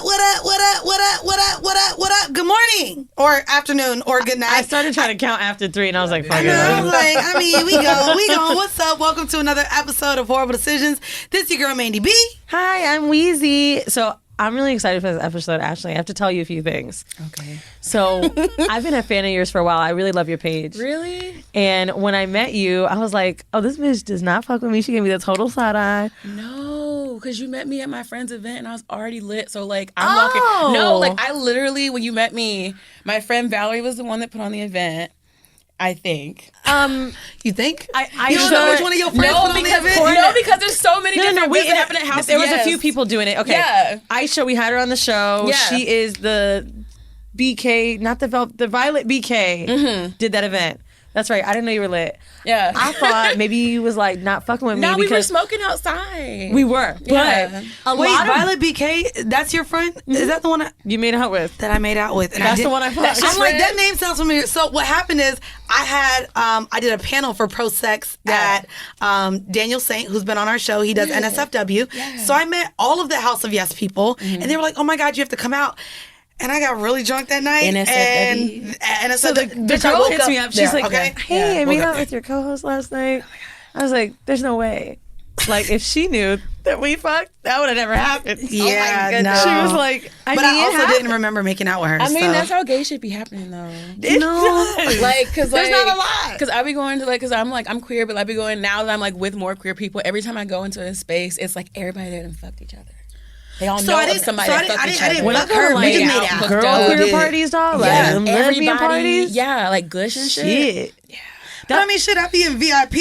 What up? Good morning, or afternoon, or good night. I started trying to count after 3, and I was like, fuck it. We go. What's up? Welcome to another episode of Whoreible Decisions. This is your girl, Mandy B. Hi, I'm Wheezy. So I'm really excited for this episode, Ashley. I have to tell you a few things. Okay. So I've been a fan of yours for a while. I really love your page. Really? And when I met you, I was like, oh, this bitch does not fuck with me. She gave me the total side eye. No, because you met me at my friend's event and I was already lit. So like I'm walking. No, like I literally, when you met me, my friend Valerie was the one that put on the event. I think. You think? I you don't know which one of your friends put on the event? No, because there's so many different events that happen at houses. There was a few people doing it. Okay. Yeah. Aisha, we had her on the show. Yeah. She is the BK, not the Violet BK did that event. That's right. I didn't know you were lit. Yeah. I thought maybe you was like not fucking with me. No, because we were smoking outside. We were. Yeah. But Wait, Violet BK, that's your friend? Is that the one you made out with? that I made out with? And That's the one I fucked. I'm like, that name sounds familiar. So what happened is I did a panel for pro sex at Daniel Saint, who's been on our show. He does NSFW. Yeah. So I met all of the House of Yes people, and they were like, oh my God, you have to come out. And I got really drunk that night. And so the girl hits me up. She's like, hey, I made out with your co-host last night. I was like, there's no way. Like, if she knew that we fucked, that would have never happened. Yeah, oh my goodness. no. She was like, I also didn't remember making out with her. I mean, that's how gay shit be happening, though. Like, because there's not a lot. Because I be going to, like, because I'm queer, but I be going, now that I'm, like, with more queer people, every time I go into a space, it's like everybody there done fucked each other. They all know of somebody that fucked each other. When I go to like girl queer parties, dog, like lesbian parties, like Gush and shit. Yeah. But I mean, shit, I be in VIP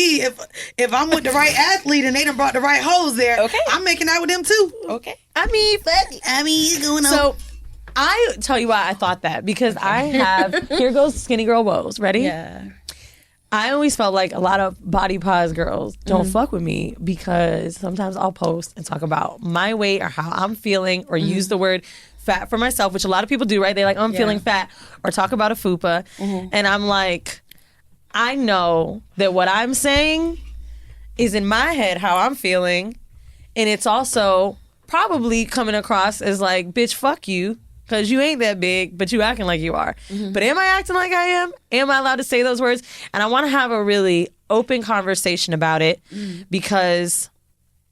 if I'm with the right athlete and they done brought the right hoes there. Okay, I'm making out with them too. Okay. I mean, it's going on. So I tell you why I thought that, because I have here goes skinny girl woes. Ready? Yeah. I always felt like a lot of body pause girls don't fuck with me because sometimes I'll post and talk about my weight or how I'm feeling or use the word fat for myself, which a lot of people do, right? They're like, I'm feeling fat, or talk about a fupa. And I'm like, I know that what I'm saying is in my head how I'm feeling, and it's also probably coming across as like, bitch, fuck you. Because you ain't that big, but you acting like you are. But am I acting like I am? Am I allowed to say those words? And I want to have a really open conversation about it because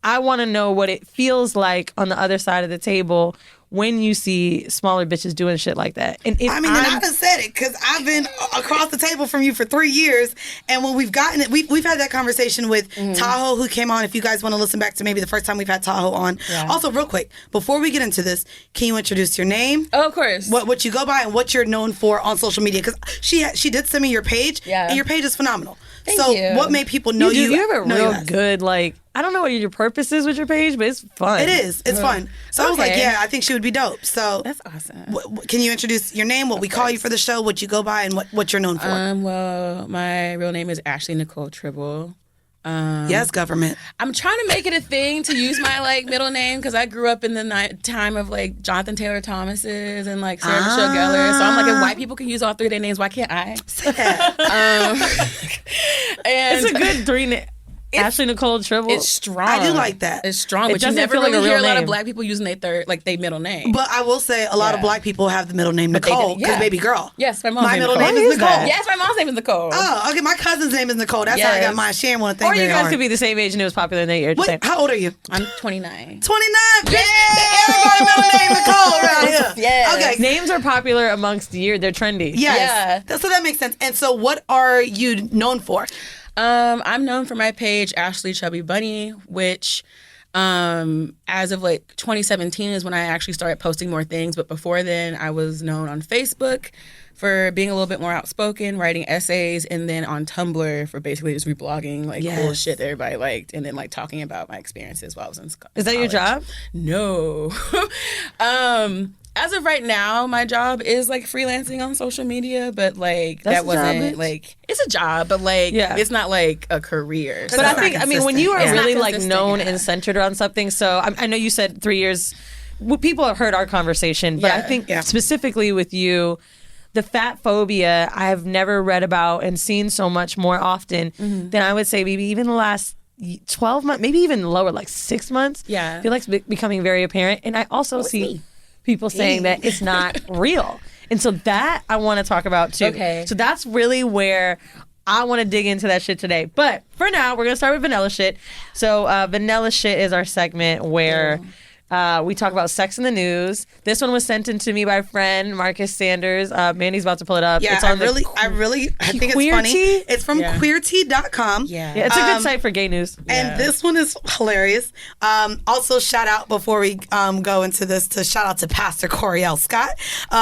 I want to know what it feels like on the other side of the table when you see smaller bitches doing shit like that. And I mean, and I done said it because I've been across the table from you for 3 years, and when we've gotten it, we've had that conversation with Tahoe, who came on. If you guys want to listen back to maybe the first time we've had Tahoe on. Yeah. Also, real quick, before we get into this, can you introduce your name? Oh, of course. What you go by and what you're known for on social media? Because she did send me your page, and your page is phenomenal. Thank you. What made people know you? You have a real good, like, I don't know what your purpose is with your page, but it's fun. It is. It's fun. So I was like, yeah, I think she would be dope. So that's awesome. Can you introduce your name, what we call you for the show, what you go by, and what you're known for? Well, my real name is Ashley Nicole Tribble. Yes, government. I'm trying to make it a thing to use my like middle name because I grew up in the time of like Jonathan Taylor Thomas's and like Sarah Michelle Gellar. So I'm like, if white people can use all 3 of their names, why can't I? And it's a good 3 name. Ashley Nicole Tribble. It's strong. I do like that. It's strong, but you never really hear a lot of black people using their middle name. But I will say a lot of black people have the middle name Nicole because baby girl. Yes, my middle name is Nicole. Yes, my mom's name is Nicole. Oh, okay. My cousin's name is Nicole. That's how I got mine. Sharon wanted to think Or you guys could be the same age and it was popular in that year. Wait, how old are you? I'm 29. 29. Yeah. Everybody middle name Nicole around here. Yeah. Okay. Names are popular amongst the year. They're trendy. Yes. Yeah. So that makes sense. And so what are you known for? I'm known for my page, AshleighChubbybunny, which as of like 2017 is when I actually started posting more things. But before then, I was known on Facebook for being a little bit more outspoken, writing essays, and then on Tumblr for basically just reblogging like cool shit that everybody liked, and then like talking about my experiences while I was in college. Is that your job? No. As of right now, my job is like freelancing on social media, but like that wasn't like, it's a job, but like it's not like a career. But I think, I mean, when you are really like known and centered on something, so I know you said 3 years, people have heard our conversation, but I think specifically with you, the Fatphobia I've never read about and seen so much more often than I would say maybe even the last 12 months, maybe even lower, like 6 months. Yeah. I feel like it's becoming very apparent. And I also see people saying that it's not real. And so that I want to talk about too. Okay. So that's really where I want to dig into that shit today. But for now, we're going to start with vanilla shit. So vanilla shit is our segment where we talk about sex in the news. This one was sent in to me by a friend, Marcus Sanders. Mandy's about to pull it up. Yeah, it's on I think it's funny. It's from queerty.com. Yeah. Yeah, it's a good site for gay news. And this one is hilarious. Also, shout out before we go into this to shout out to Pastor Coriel Scott,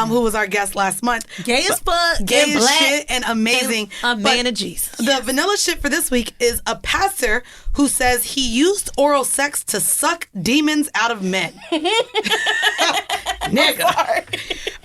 who was our guest last month. Gay as fuck, Gay and as black, shit, and amazing. and a But man of Jesus. The vanilla shit for this week is a pastor who says he used oral sex to suck demons out of men. Nigga.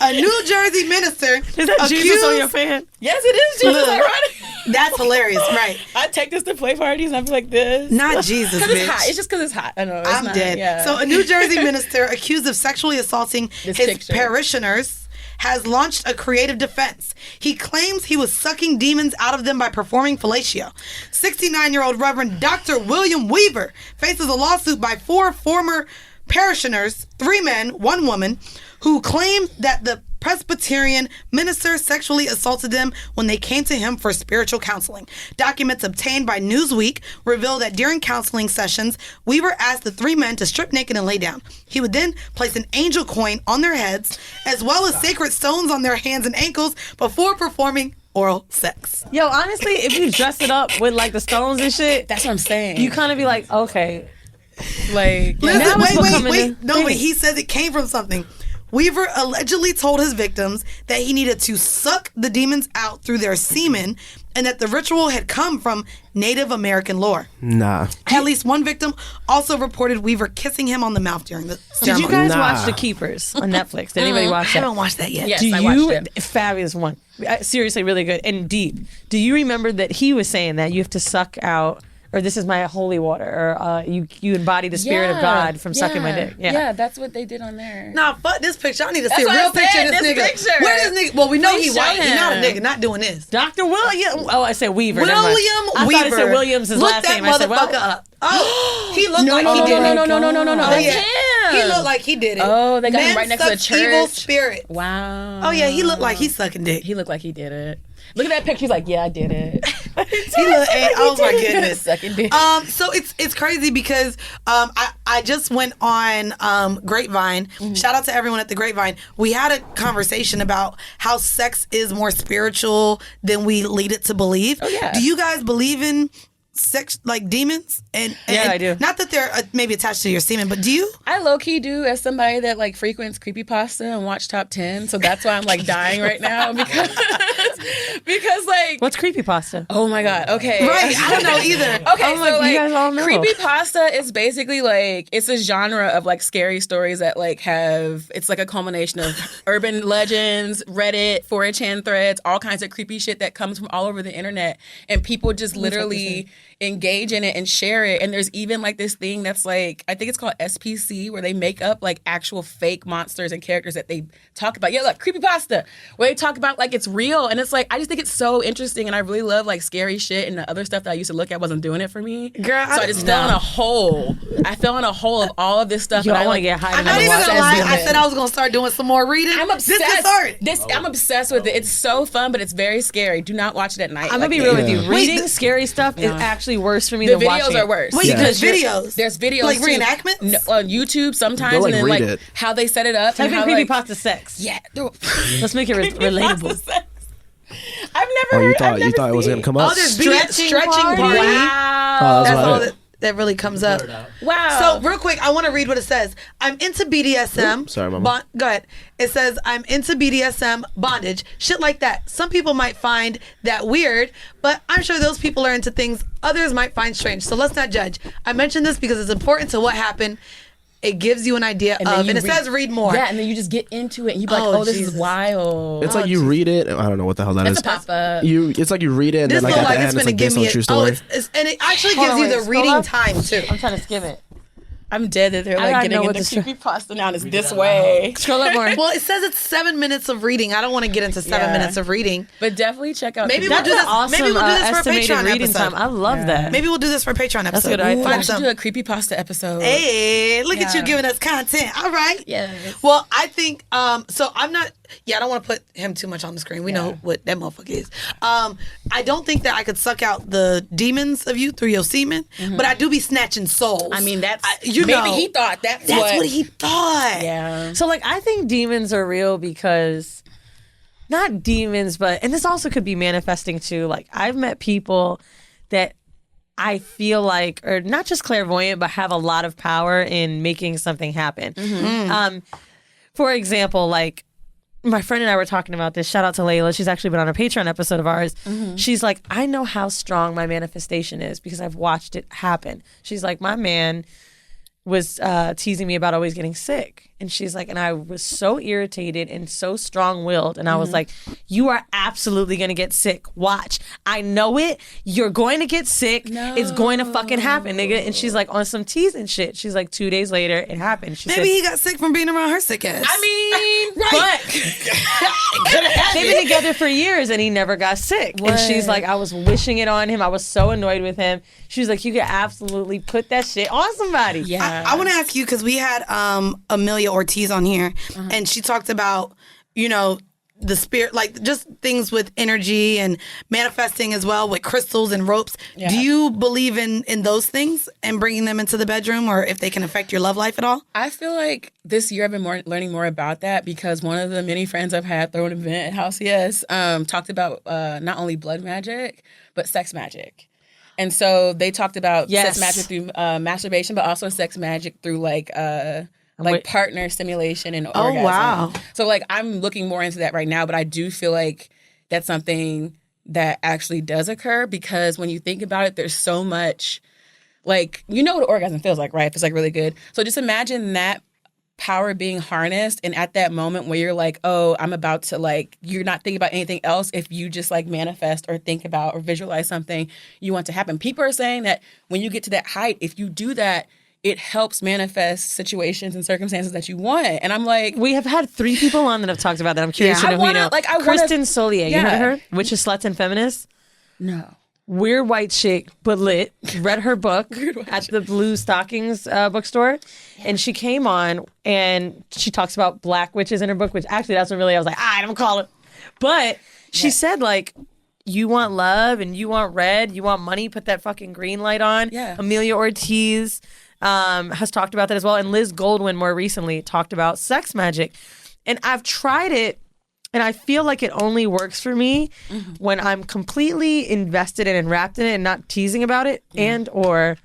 A New Jersey minister Is that Jesus on your fan? Yes, it is Jesus. Ironic. That's hilarious, right? I take this to play parties and I be like this. Not Jesus, Because bitch. it's hot. It's just because it's hot. I know. It's I'm not, dead. Yeah. So a New Jersey minister accused of sexually assaulting This his picture. parishioners has launched a creative defense. He claims he was sucking demons out of them by performing fellatio. 69-year-old Reverend Dr. William Weaver faces a lawsuit by 4 former parishioners, 3 men, 1 woman, who claim that the Presbyterian minister sexually assaulted them when they came to him for spiritual counseling. Documents obtained by Newsweek reveal that during counseling sessions, Weaver asked the 3 men to strip naked and lay down. He would then place an angel coin on their heads, as well as sacred stones on their hands and ankles before performing oral sex. Yo, honestly, if you dress it up with like the stones and shit, That's what I'm saying. you kind of be like, okay. like, Listen, Now it's becoming wait. a No, thing. but he says it came from something. Weaver allegedly told his victims that he needed to suck the demons out through their semen and that the ritual had come from Native American lore. Nah. At least one victim also reported Weaver kissing him on the mouth during the Did ceremony. you guys Nah. watch The Keepers on Netflix? Did anybody watch I that? haven't watched that yet. Yes, Do I you? watched it. Fabulous one. Seriously, really good and deep. Do you remember that he was saying that you have to suck out, or this is my holy water, or you embody the spirit of God from sucking my dick? Yeah, that's what they did on there. Nah, fuck this picture. I need to see That's a what real I picture said, of this this nigga. picture. Where this nigga? Well, we know Please he show white. He's not a him. nigga. Not doing this. Dr. William. Oh, I said Weaver. never mind. William I Weaver. thought it said Williams' Look last that name. I said, motherfucker well, up. Oh, he looked No, like no, he no, did no, it. no, no, no, no, no, no. Oh, That's yeah. him. He looked like he did it. Oh, they got him Man right next to the sucks evil church. spirit. Wow. Oh yeah, he looked like he's sucking dick. He looked like he did it. Look at that picture. He's like, yeah, I did it. He looked, oh my goodness. Sucking dick. So it's crazy because I just went on Grapevine. Shout out to everyone at the Grapevine. We had a conversation about how sex is more spiritual than we lead it to believe. Oh, yeah. Do you guys believe in sex, like demons? And I do. Not that they're maybe attached to your semen, but do you? I low key do as somebody that like frequents creepypasta and watch Top 10. So that's why I'm like dying right now because like what's creepypasta? oh my god. Okay. Right. I don't know either. Okay, I'm so like, like you guys all know. creepypasta is basically like it's a genre of like scary stories that like have it's like a culmination of urban legends, Reddit, 4chan threads, all kinds of creepy shit that comes from all over the internet, and people just literally engage in it and share it. And there's even like this thing that's like I think it's called SPC where they make up like actual fake monsters and characters that they talk about. Yeah, like creepypasta where they talk about like it's real, and it's like I just think it's so interesting, and I really love like scary shit, and the other stuff that I used to look at wasn't doing it for me. Girl, So I just fell in a hole. I fell in a hole of all of this stuff. Yo, and I want to like, get high. I'm and not never even watch gonna that lie. shit. I said I was gonna start doing some more reading. I'm obsessed. This started. I'm obsessed with it. It's so fun, but it's very scary. Do not watch it at night. I'm gonna like be that. real with you. Yeah. Reading scary stuff is actually worse for me The than videos watching. are worse. Wait, Yeah. there's Because videos. There's videos like too. reenactments. No, on YouTube sometimes, They'll, like, and then read like it. how they set it up. Type and in how, creepypasta like, sex. yeah. Let's make it relatable. I've never. Oh, you heard, thought I've you never thought it was seen- gonna come up? Oh, there's Stretching stretching party? party. Wow. Oh, That's about all it. that really comes up. Wow. So real quick, I want to read what it says. I'm into BDSM. Oops, sorry, Mama. Go ahead. It says I'm into BDSM, bondage, shit like that. Some people might find that weird, but I'm sure those people are into things others might find strange. So let's not judge. I mentioned this because it's important to what happened. It gives you an idea then of, you and it says read more. Yeah, and then you just get into it, and you be like, Oh, "Oh, this Jesus. is wild." It's like you read it. I don't know what the hell that is. It's a pop-up. It's like you read it, and This then look like like at it's the end, gonna it's like give based on me a true story. and it actually Hold gives on, you wait, the scroll reading up. time too. I'm trying to skim it. I'm dead that they're I like gotta getting know what into this- creepypasta now. And it's this way. Scroll up more. Well, it says it's 7 minutes of reading. I don't want to get into 7 minutes of reading. But definitely check out. Maybe the- we'll do That's this. an awesome Maybe we'll do this for a estimated Patreon reading episode. time. I love that. Maybe we'll do this for a Patreon episode. good idea. Ooh, Find I should some. do a creepypasta episode. Hey, look at you giving us content. All right. Yes. Well, I think so. I'm not. Yeah, I don't want to put him too much on the screen. We know what that motherfucker is. I don't think that I could suck out the demons of you through your semen, but I do be snatching souls. I mean, that's maybe he thought that's what he thought. Yeah. So, like, I think demons are real because, not demons, but, and this also could be manifesting too. Like, I've met people that I feel like are not just clairvoyant, but have a lot of power in making something happen. For example, like, my friend and I were talking about this. Shout out to Layla. She's actually been on a Patreon episode of ours. She's like, I know how strong my manifestation is because I've watched it happen. She's like, my man was teasing me about always getting sick. And she's like, and I was so irritated and so strong-willed. And I was like, you are absolutely going to get sick. Watch. I know it. You're going to get sick. No. It's going to fucking happen, nigga. And she's like, on some teasing shit. She's like, 2 days later, it happened. She Maybe said, he got sick from being around her sick ass. I mean, but they've been together for years and he never got sick. And she's like, I was wishing it on him. I was so annoyed with him. She was like, you could absolutely put that shit on somebody. Yeah. I want to ask you because we had Amelia Ortiz on here, and she talked about, you know, the spirit, like just things with energy and manifesting as well with crystals and ropes. Yeah. Do you believe in those things and bringing them into the bedroom, or if they can affect your love life at all? I feel like this year I've been learning more about that because one of the many friends I've had throw an event at House Yes talked about not only blood magic, but sex magic. And so they talked about sex magic through masturbation, but also sex magic through like partner stimulation and orgasm. Wow. So like I'm looking more into that right now, but I do feel like that's something that actually does occur because when you think about it, there's so much, like, you know what an orgasm feels like, right? If it's like really good. So just imagine that power being harnessed, and at that moment where you're like, oh, I'm about to, like, you're not thinking about anything else. If you just like manifest or think about or visualize something you want to happen. People are saying that when you get to that height, if you do that, it helps manifest situations and circumstances that you want. And I'm like, we have had 3 people on that have talked about that. I'm curious to know who you know. Like, Kristen Solier, you heard of her? Witches, Sluts, and Feminists? No. Weird white chick, but lit. Read her book at the Blue Stockings bookstore. And she came on and she talks about black witches in her book, which actually that's what really I was like, I don't call it. But she said, like, you want love and you want red, you want money, put that fucking green light on. Yeah. Amelia Ortiz has talked about that as well. And Liz Goldwyn more recently talked about sex magic. And I've tried it. And I feel like it only works for me when I'm completely invested in and wrapped in it and not teasing about it and or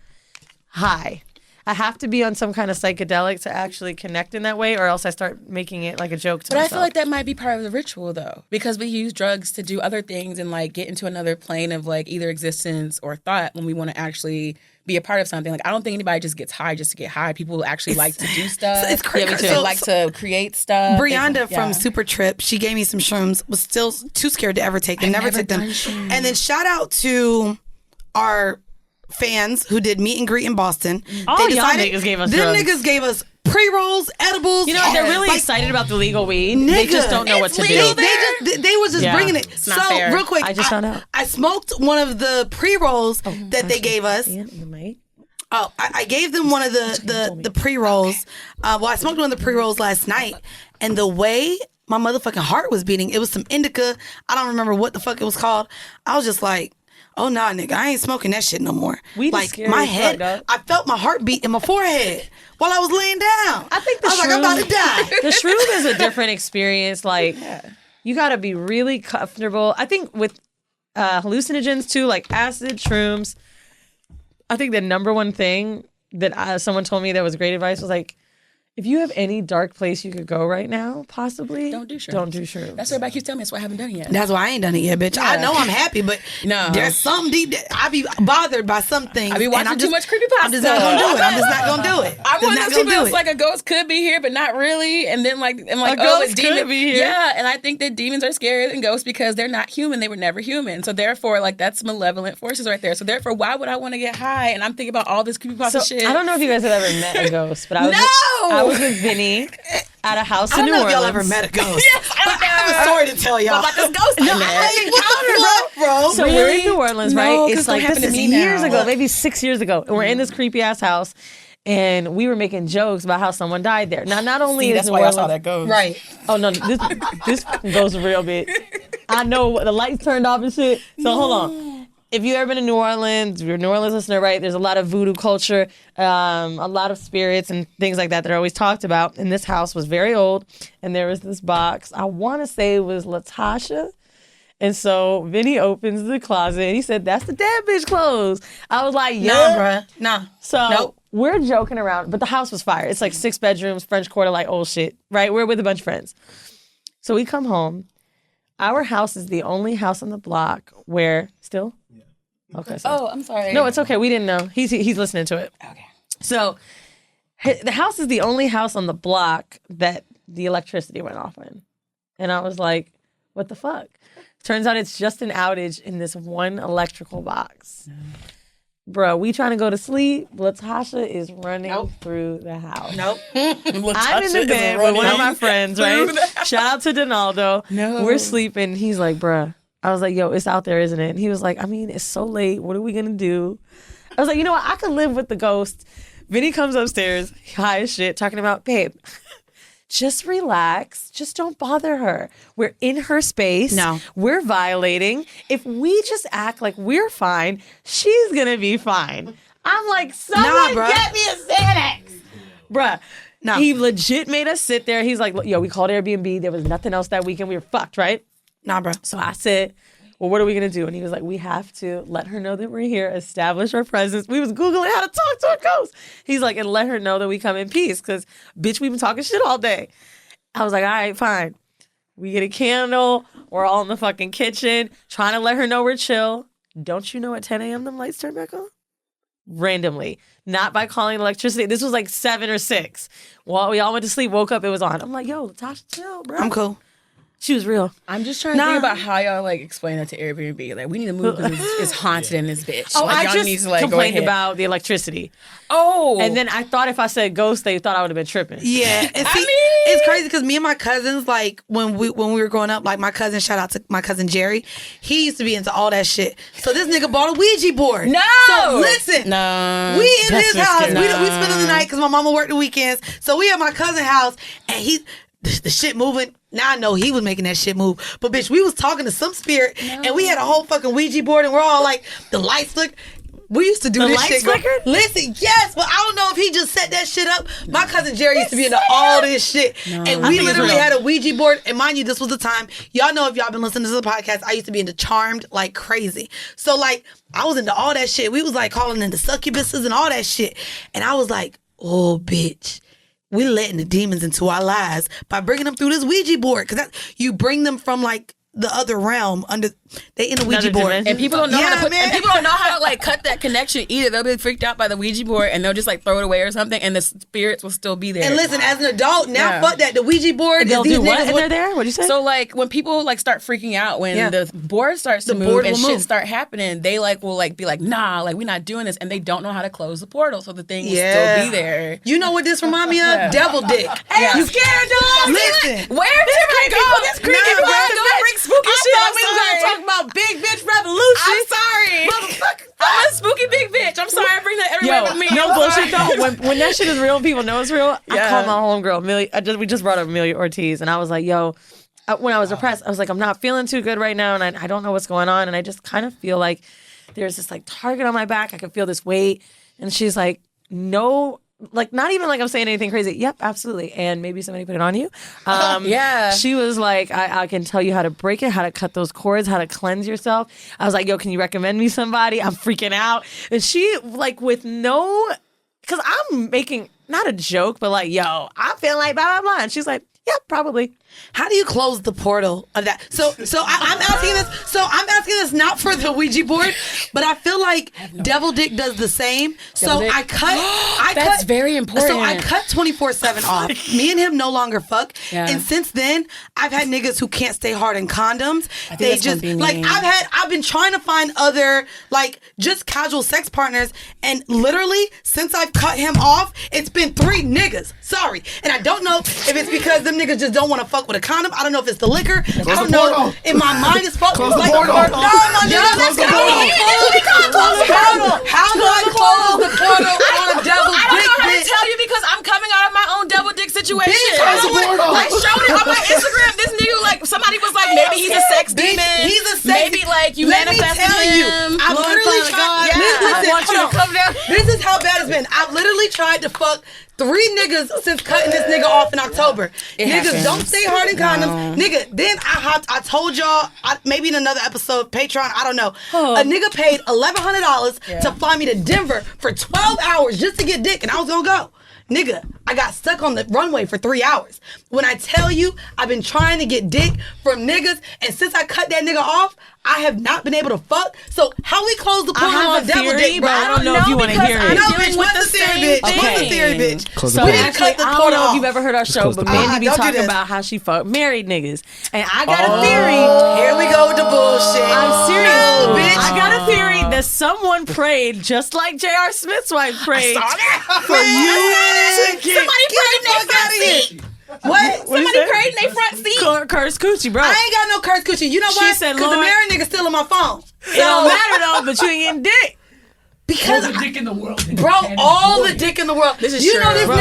high. I have to be on some kind of psychedelic to actually connect in that way, or else I start making it like a joke to myself. I feel like that might be part of the ritual, though, because we use drugs to do other things and like get into another plane of like either existence or thought when we want to actually be a part of something. Like, I don't think anybody just gets high just to get high. People actually like to do stuff. It's crazy. Yeah, me too. They like to create stuff. Brianda from Super Trip, she gave me some shrooms, was still too scared to ever take them, never took them. And then shout out to our fans who did meet and greet in Boston. All y'all niggas gave us them drugs. niggas gave us pre-rolls, edibles. You know what? They're really like, excited about the legal weed. They just don't know what to do. They was just bringing it. It's not fair. Real quick, I just found out. I smoked one of the pre-rolls that they gave us. Oh, I gave them one of the pre-rolls. Well, I smoked one of the pre-rolls last night, and the way my motherfucking heart was beating, it was some indica. I don't remember what the fuck it was called. I was just like, oh, nah, nigga, I ain't smoking that shit no more. Like, my head, I felt my heartbeat in my forehead while I was laying down. I think I was like, I'm about to die. The shroom is a different experience. Like, you got to be really comfortable. I think with hallucinogens, too, like acid, shrooms, I think the number one thing that someone told me that was great advice was like, If you have any dark place you could go right now, possibly Don't do shrooms. Don't do shrooms. That's what everybody keeps telling me. That's why I haven't done it yet. That's why I ain't done it yet, bitch. I know I'm happy, but there's some deep. I be bothered by some things. I be watching too much creepypasta. I'm just not gonna do it. I'm just not gonna do it. I'm one of those people that's like a ghost could be here, but not really. And then like I'm like, oh, a demon. Be here. Yeah, and I think that demons are scarier than ghosts because they're not human. They were never human. So therefore, like that's malevolent forces right there. So therefore, why would I want to get high? And I'm thinking about all this creepypasta shit. I don't know if you guys have ever met a ghost, but I was with Vinny at a house in New Orleans. I don't know if y'all ever met a ghost. Yes, I have a story to tell y'all about this ghost. Bro. So we're in New Orleans, right? It's like this is years ago, now. maybe 6 years ago. And we're in this creepy ass house, and we were making jokes about how someone died there. Now, not only is that's New why Orleans, I saw that ghost. Right. Oh no, this goes real big. I know the lights turned off and shit. So hold on. If you've ever been to New Orleans, you're a New Orleans listener, right? There's a lot of voodoo culture, a lot of spirits and things like that are always talked about. And this house was very old, and there was this box. I want to say it was Latasha. And so Vinny opens the closet, and he said, "That's the dead bitch clothes." I was like, "Yeah, Nah, bruh. Nah. So Nope. we're joking around, but the house was fire. It's like 6 bedrooms, French Quarter, like old shit, right? We're with a bunch of friends. So we come home. Our house is the only house on the block where still. Okay. So. Oh, I'm sorry. No, it's okay. We didn't know. He's listening to it. Okay. So the house is the only house on the block that the electricity went off in. And I was like, what the fuck? Turns out it's just an outage in this one electrical box. Bro, we trying to go to sleep. Latasha is running through the house. Nope. I'm in the bed with one of my friends, right? Shout out to Donaldo. No. We're sleeping. He's like, bruh. I was like, yo, it's out there, isn't it? And he was like, I mean, it's so late. What are we going to do? I was like, you know what? I could live with the ghost. Vinny comes upstairs, high as shit, talking about, babe, just relax. Just don't bother her. We're in her space. No. We're violating. If we just act like we're fine, she's going to be fine. I'm like, someone bruh. get me a Xanax. Bruh. No. He legit made us sit there. He's like, yo, we called Airbnb. There was nothing else that weekend. We were fucked, right? Nah, bro. So I said, well, what are we going to do? And he was like, we have to let her know that we're here, establish our presence. We was Googling how to talk to a ghost. He's like, and let her know that we come in peace because, bitch, we've been talking shit all day. I was like, all right, fine. We get a candle. We're all in the fucking kitchen trying to let her know we're chill. Don't you know at 10 a.m. them lights turn back on? Randomly. Not by calling electricity. This was like 7 or 6. Well, we all went to sleep, woke up, it was on. I'm like, yo, Latasha, chill, bro. I'm cool. She was real. I'm just trying to think about how y'all like explain that to Airbnb. Like, we need to move because it's haunted in this bitch. Oh, like, I y'all just need to, like, complained go ahead. about the electricity. Oh. And then I thought if I said ghost, they thought I would have been tripping. Yeah, and see, it's crazy because me and my cousins, like when we were growing up, like my cousin, shout out to my cousin Jerry, he used to be into all that shit. So this nigga bought a Ouija board. No. So listen, No. we in his house. scary. We spent the night because my mama worked the weekends. So we at my cousin's house, and the shit moving. Now I know he was making that shit move. But bitch, we was talking to some spirit, and we had a whole fucking Ouija board, and we're all like, the lights flick. We used to do this lights shit. flickered? Listen, yes, but I don't know if he just set that shit up. My cousin Jerry used to be into all this shit. And we literally had a Ouija board. And mind you, this was the time. Y'all know if y'all been listening to the podcast, I used to be into Charmed like crazy. So like, I was into all that shit. We was like calling into succubuses and all that shit. And I was like, oh, bitch. We letting the demons into our lives by bringing them through this Ouija board. Because you bring them from like the other realm they in the Ouija Another board. dimension. And people don't know how to man. and people don't know how to like cut that connection either. They'll be freaked out by the Ouija board and they'll just like throw it away or something, and the spirits will still be there. And listen, as an adult, now fuck that. The Ouija board They'll is these do what? niggas And they're there? What'd you say? So like when people like start freaking out when the board starts to move and shit start happening, they like will like be like, nah, like we're not doing this, and they don't know how to close the portal, so the thing will still be there. You know what this remind me of? Devil dick. Hey, I'm scared, dog. Listen. Where did I go? This creepy Nah, boy bro. don't bring spooky shit. we was gonna talk about Big Bitch Revolution. I'm sorry. I'm a spooky big bitch. I'm sorry. I bring that everywhere with me. No I'm bullshit sorry. though. When that shit is real, people know it's real. I Yeah. called my homegirl, Amelia. We just brought up Amelia Ortiz, and I was like, yo, when I was depressed, I was like, I'm not feeling too good right now, and I don't know what's going on, and I just kind of feel like there's this like target on my back. I can feel this weight, and she's like, no. Like, not even like I'm saying anything crazy. Yep, absolutely. And maybe somebody put it on you. Yeah. She was like, I can tell you how to break it, how to cut those cords, how to cleanse yourself. I was like, yo, can you recommend me somebody? I'm freaking out. And she, like, with no because I'm making not a joke, but like, yo, I feel like blah blah blah, and she's like, yeah, probably. How do you close the portal of that? I'm asking this. So I'm asking this not for the Ouija board, but I feel like Devil Dick does the same. So Dick. That's very important. So I cut 24/7 off. Me and him no longer fuck. Yeah. And since then, I've had niggas who can't stay hard in condoms. They that's just gonna be like me. I've been trying to find other like just casual sex partners, and literally since I've cut him off, it's been 3 niggas. Sorry, and I don't know if it's because them niggas just don't want to fuck with a condom. I don't know if it's the liquor. I don't know if my mind is fucked. Close the like, portal. No, let's go. Close the portal. How do I close the portal on a Devil I don't Dick know how to bitch? tell you because I'm coming out of my own Devil Dick situation. Bitch, I close the don't portal. like showed it on my Instagram. This nigga, like, somebody was like, maybe he's a sex Bitch, demon. he's a sex Maybe like you Let me manifested tell him. you, I've Lord, literally Father tried. God, Listen, I want you to hold on. come down. This is how bad it's been. I've literally tried to fuck 3 niggas since cutting this nigga off in October. It Niggas happens. don't stay hard in condoms. Nigga, then I told y'all, maybe in another episode, Patreon, I don't know. A nigga paid $1,100 to fly me to Denver for 12 hours just to get dick, and I was gonna go. Nigga, I got stuck on the runway for 3 hours. When I tell you, I've been trying to get dick from niggas, and since I cut that nigga off, I have not been able to fuck. So how we close the portal have on a Devil theory, Dick, bro? but I don't know if you wanna because hear I'm it. No, dealing bitch, with what's the the theory, same bitch? What's the thing. theory, bitch? Close the So portal. didn't actually, cut the I don't portal know if off. you've ever heard our show, close the but portal. Mandy be Don't do talking this. about how she fucked married niggas, and I got a theory. Here we go with the bullshit. I'm serious. No, bitch. I got a theory that someone prayed just like J.R. Smith's wife prayed for you to get. Somebody prayed in their Fuck front outta seat. here. What? Somebody prayed in their front seat. Curse coochie, bro. I ain't got no curse coochie. You know She why? said, Because the Lord- married nigga still on my phone. It don't matter though, but you ain't getting dick. Because All the dick in the world. bro, all the dick in the world. This is you true. know this Bro.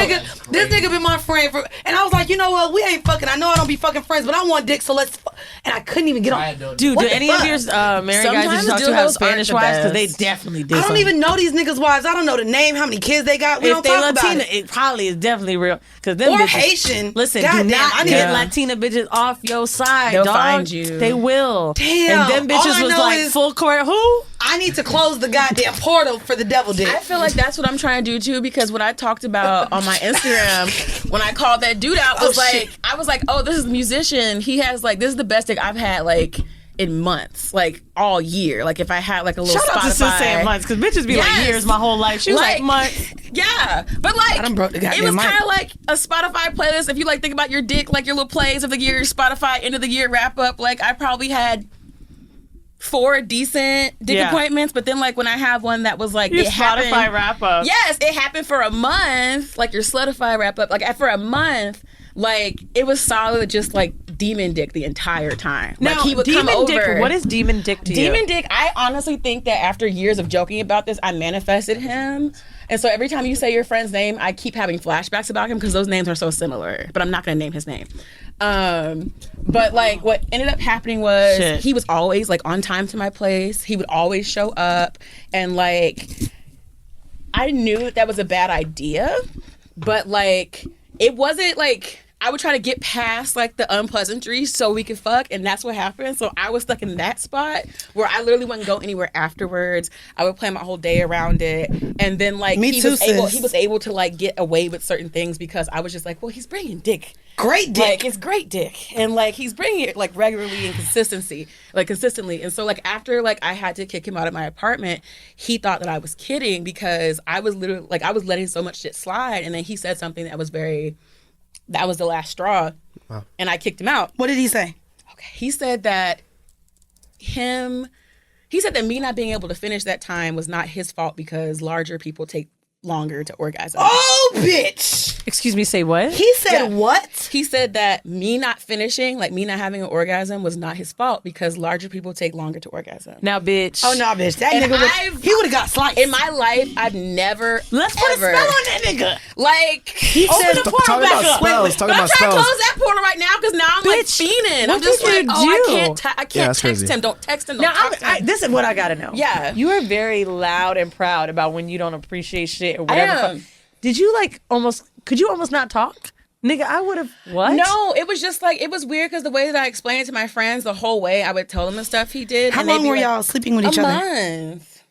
nigga been my friend for, and I was like, you know what? We ain't fucking. I know I don't be fucking friends, but I want dick, so let's. And I couldn't even get on. Dude, What do the any fuck? of your married guys you Sometimes talk to dildos have aren't Spanish the wives? Because they best. definitely did. I don't even know these niggas' wives. I don't know the name, how many kids they got. We If don't they talk Latina, about it. it probably is definitely real. Because them Or bitches, Haitian. Listen, God do damn, not I need get to- Latina bitches off your side, They'll dog. find you. They will. Damn. And them All bitches I was know like is- full court. Who? I need to close the goddamn portal for the Devil Dick. I feel like that's what I'm trying to do too, because what I talked about on my Instagram when I called that dude out was I was like, oh, this is a musician. He has like, this is the best dick I've had like in months, like all year. Like if I had like a little Shout out to Sis Spotify. saying months, because bitches be like Yes. years my whole life. She was like months. Yeah, but like I done broke the it goddamn was mic. kind of like a Spotify playlist. If you like think about your dick, like your little plays of the year, Spotify end of the year wrap up. Like I probably had 4 decent dick Yeah. appointments, but then like when I have one that was like Your it Spotify happened, wrap up. Yes, it happened for a month, like your Slutify wrap up. Like for a month, like it was solid, just like demon dick the entire time. Now, like he would demon come over. dick. What is demon dick to you? Demon dick? I honestly think that after years of joking about this, I manifested him. And so every time you say your friend's name, I keep having flashbacks about him because those names are so similar. But I'm not going to name his name. But like what ended up happening was Shit. he was always like on time to my place. He would always show up. And like I knew that was a bad idea. But like it wasn't like I would try to get past like the unpleasantries so we could fuck, and that's what happened. So I was stuck in that spot where I literally wouldn't go anywhere afterwards. I would plan my whole day around it, and then like Me he too, was able to like get away with certain things because I was just like, well, he's bringing dick. Great dick. Like it's great dick, and like he's bringing it like regularly and consistently. And so like after like I had to kick him out of my apartment, he thought that I was kidding because I was literally like I was letting so much shit slide, and then he said something that was the last straw, and I kicked him out. What did he say? Okay, he said that me not being able to finish that time was not his fault because larger people take longer to orgasm. Oh, bitch. Excuse me, say what? He said Yeah. what? He said that me not finishing, like me not having an orgasm, was not his fault because larger people take longer to orgasm. Now, bitch. Oh, no, bitch. That And nigga he would have got sliced. In my life, I've never Let's put ever, a spell on that nigga. like he Open said, the portal Talking back about up. spells. Talking But I'm about trying to spells. close that portal right now because now I'm like Bitch, fiending. what I'm just did like, you I do? can't that's text crazy. him. Don't text him. Don't Now, talk to him. this is what I gotta know. Yeah. You are very loud and proud about when you don't appreciate shit or I whatever. am. Did you could you almost not talk? Nigga, I would have, what? No, it was just like, it was weird because the way that I explained it to my friends the whole way, I would tell them the stuff he did. how and they'd long be were like, y'all sleeping with each a other? month.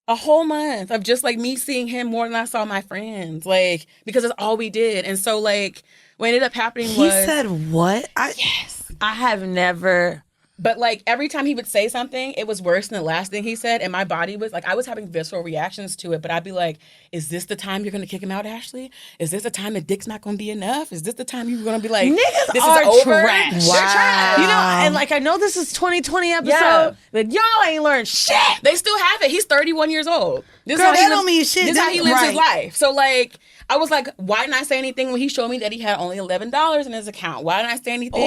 A whole month of just like me seeing him more than I saw my friends, like, because that's all we did. And so like what ended up happening was He said what? yes. I have never. But like every time he would say something, it was worse than the last thing he said. And my body was like, I was having visceral reactions to it. But I'd be like, is this the time you're going to kick him out, Ashley? Is this the time that dick's not going to be enough? Is this the time you're going to be like, niggas this are is over? trash. They're trash. You know, and like I know this is 2020 episode, Yeah. but y'all ain't learned shit. They still have it. He's 31 years old. This is Girl, how he that lives- don't mean shit. This is how he That- lives his right. life. So like, I was like, why didn't I say anything when he showed me that he had only $11 in his account? Why didn't I say anything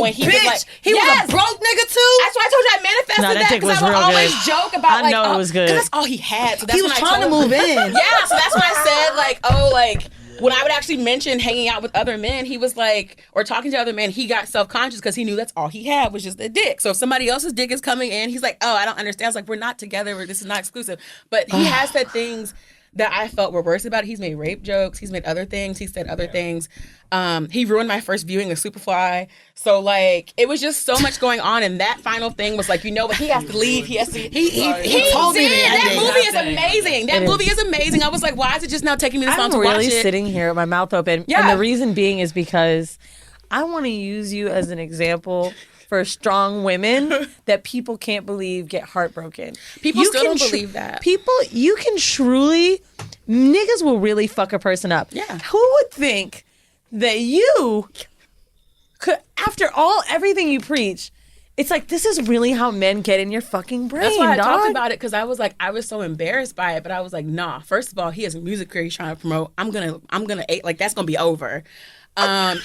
when he bitch. was like, he was a broke nigga too? That's why I told you I manifested Nah, that that dick because was I would real always good. joke about I like, know it oh, was good. 'cause that's all he had. So that's He was when trying I to told move him. in. Yeah, so that's when I said like, oh, like when I would actually mention hanging out with other men, he was like, or talking to other men, he got self-conscious because he knew that's all he had was just a dick. So if somebody else's dick is coming in, he's like, oh, I don't understand. It's like, we're not together. This is not exclusive. But he has said things that I felt were worse about it. He's made rape jokes. He's made other things. He said other things. He ruined my first viewing of Superfly. So like, it was just so much going on. And that final thing was like, you know what? He has to leave. He has to. He told me the That ending. movie is amazing. That movie is amazing. I was like, why is it just now taking me this long I'm to really watch it? sitting here with my mouth open. Yeah. And the reason being is because I want to use you as an example for strong women that people can't believe get heartbroken. People You still can don't believe that. People, you can truly, niggas will really fuck a person up. Yeah. Who would think that you could, after everything you preach, it's like, this is really how men get in your fucking brain, That's why I dog. talked about it because I was like, I was so embarrassed by it, but I was like, nah. First of all, he has a music career he's trying to promote. I'm gonna like that's gonna be over.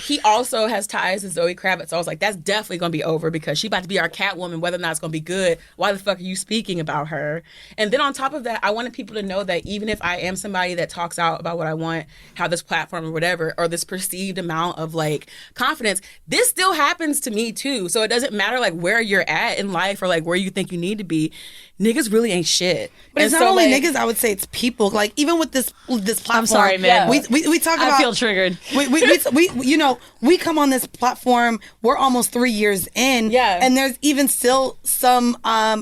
He also has ties to Zoe Kravitz. So I was like, that's definitely going to be over because she about to be our Catwoman, whether or not it's going to be good. Why the fuck are you speaking about her? And then on top of that, I wanted people to know that even if I am somebody that talks out about what I want, how this platform or whatever, or this perceived amount of like confidence, this still happens to me too. So it doesn't matter like where you're at in life or like where you think you need to be. Niggas really ain't shit. But it's And not so, only like, niggas. I would say it's people. Like even with this platform. I'm sorry, man. We talk about. I feel triggered. We you know, we come on this platform. We're almost 3 years in. Yeah. And there's even still some. I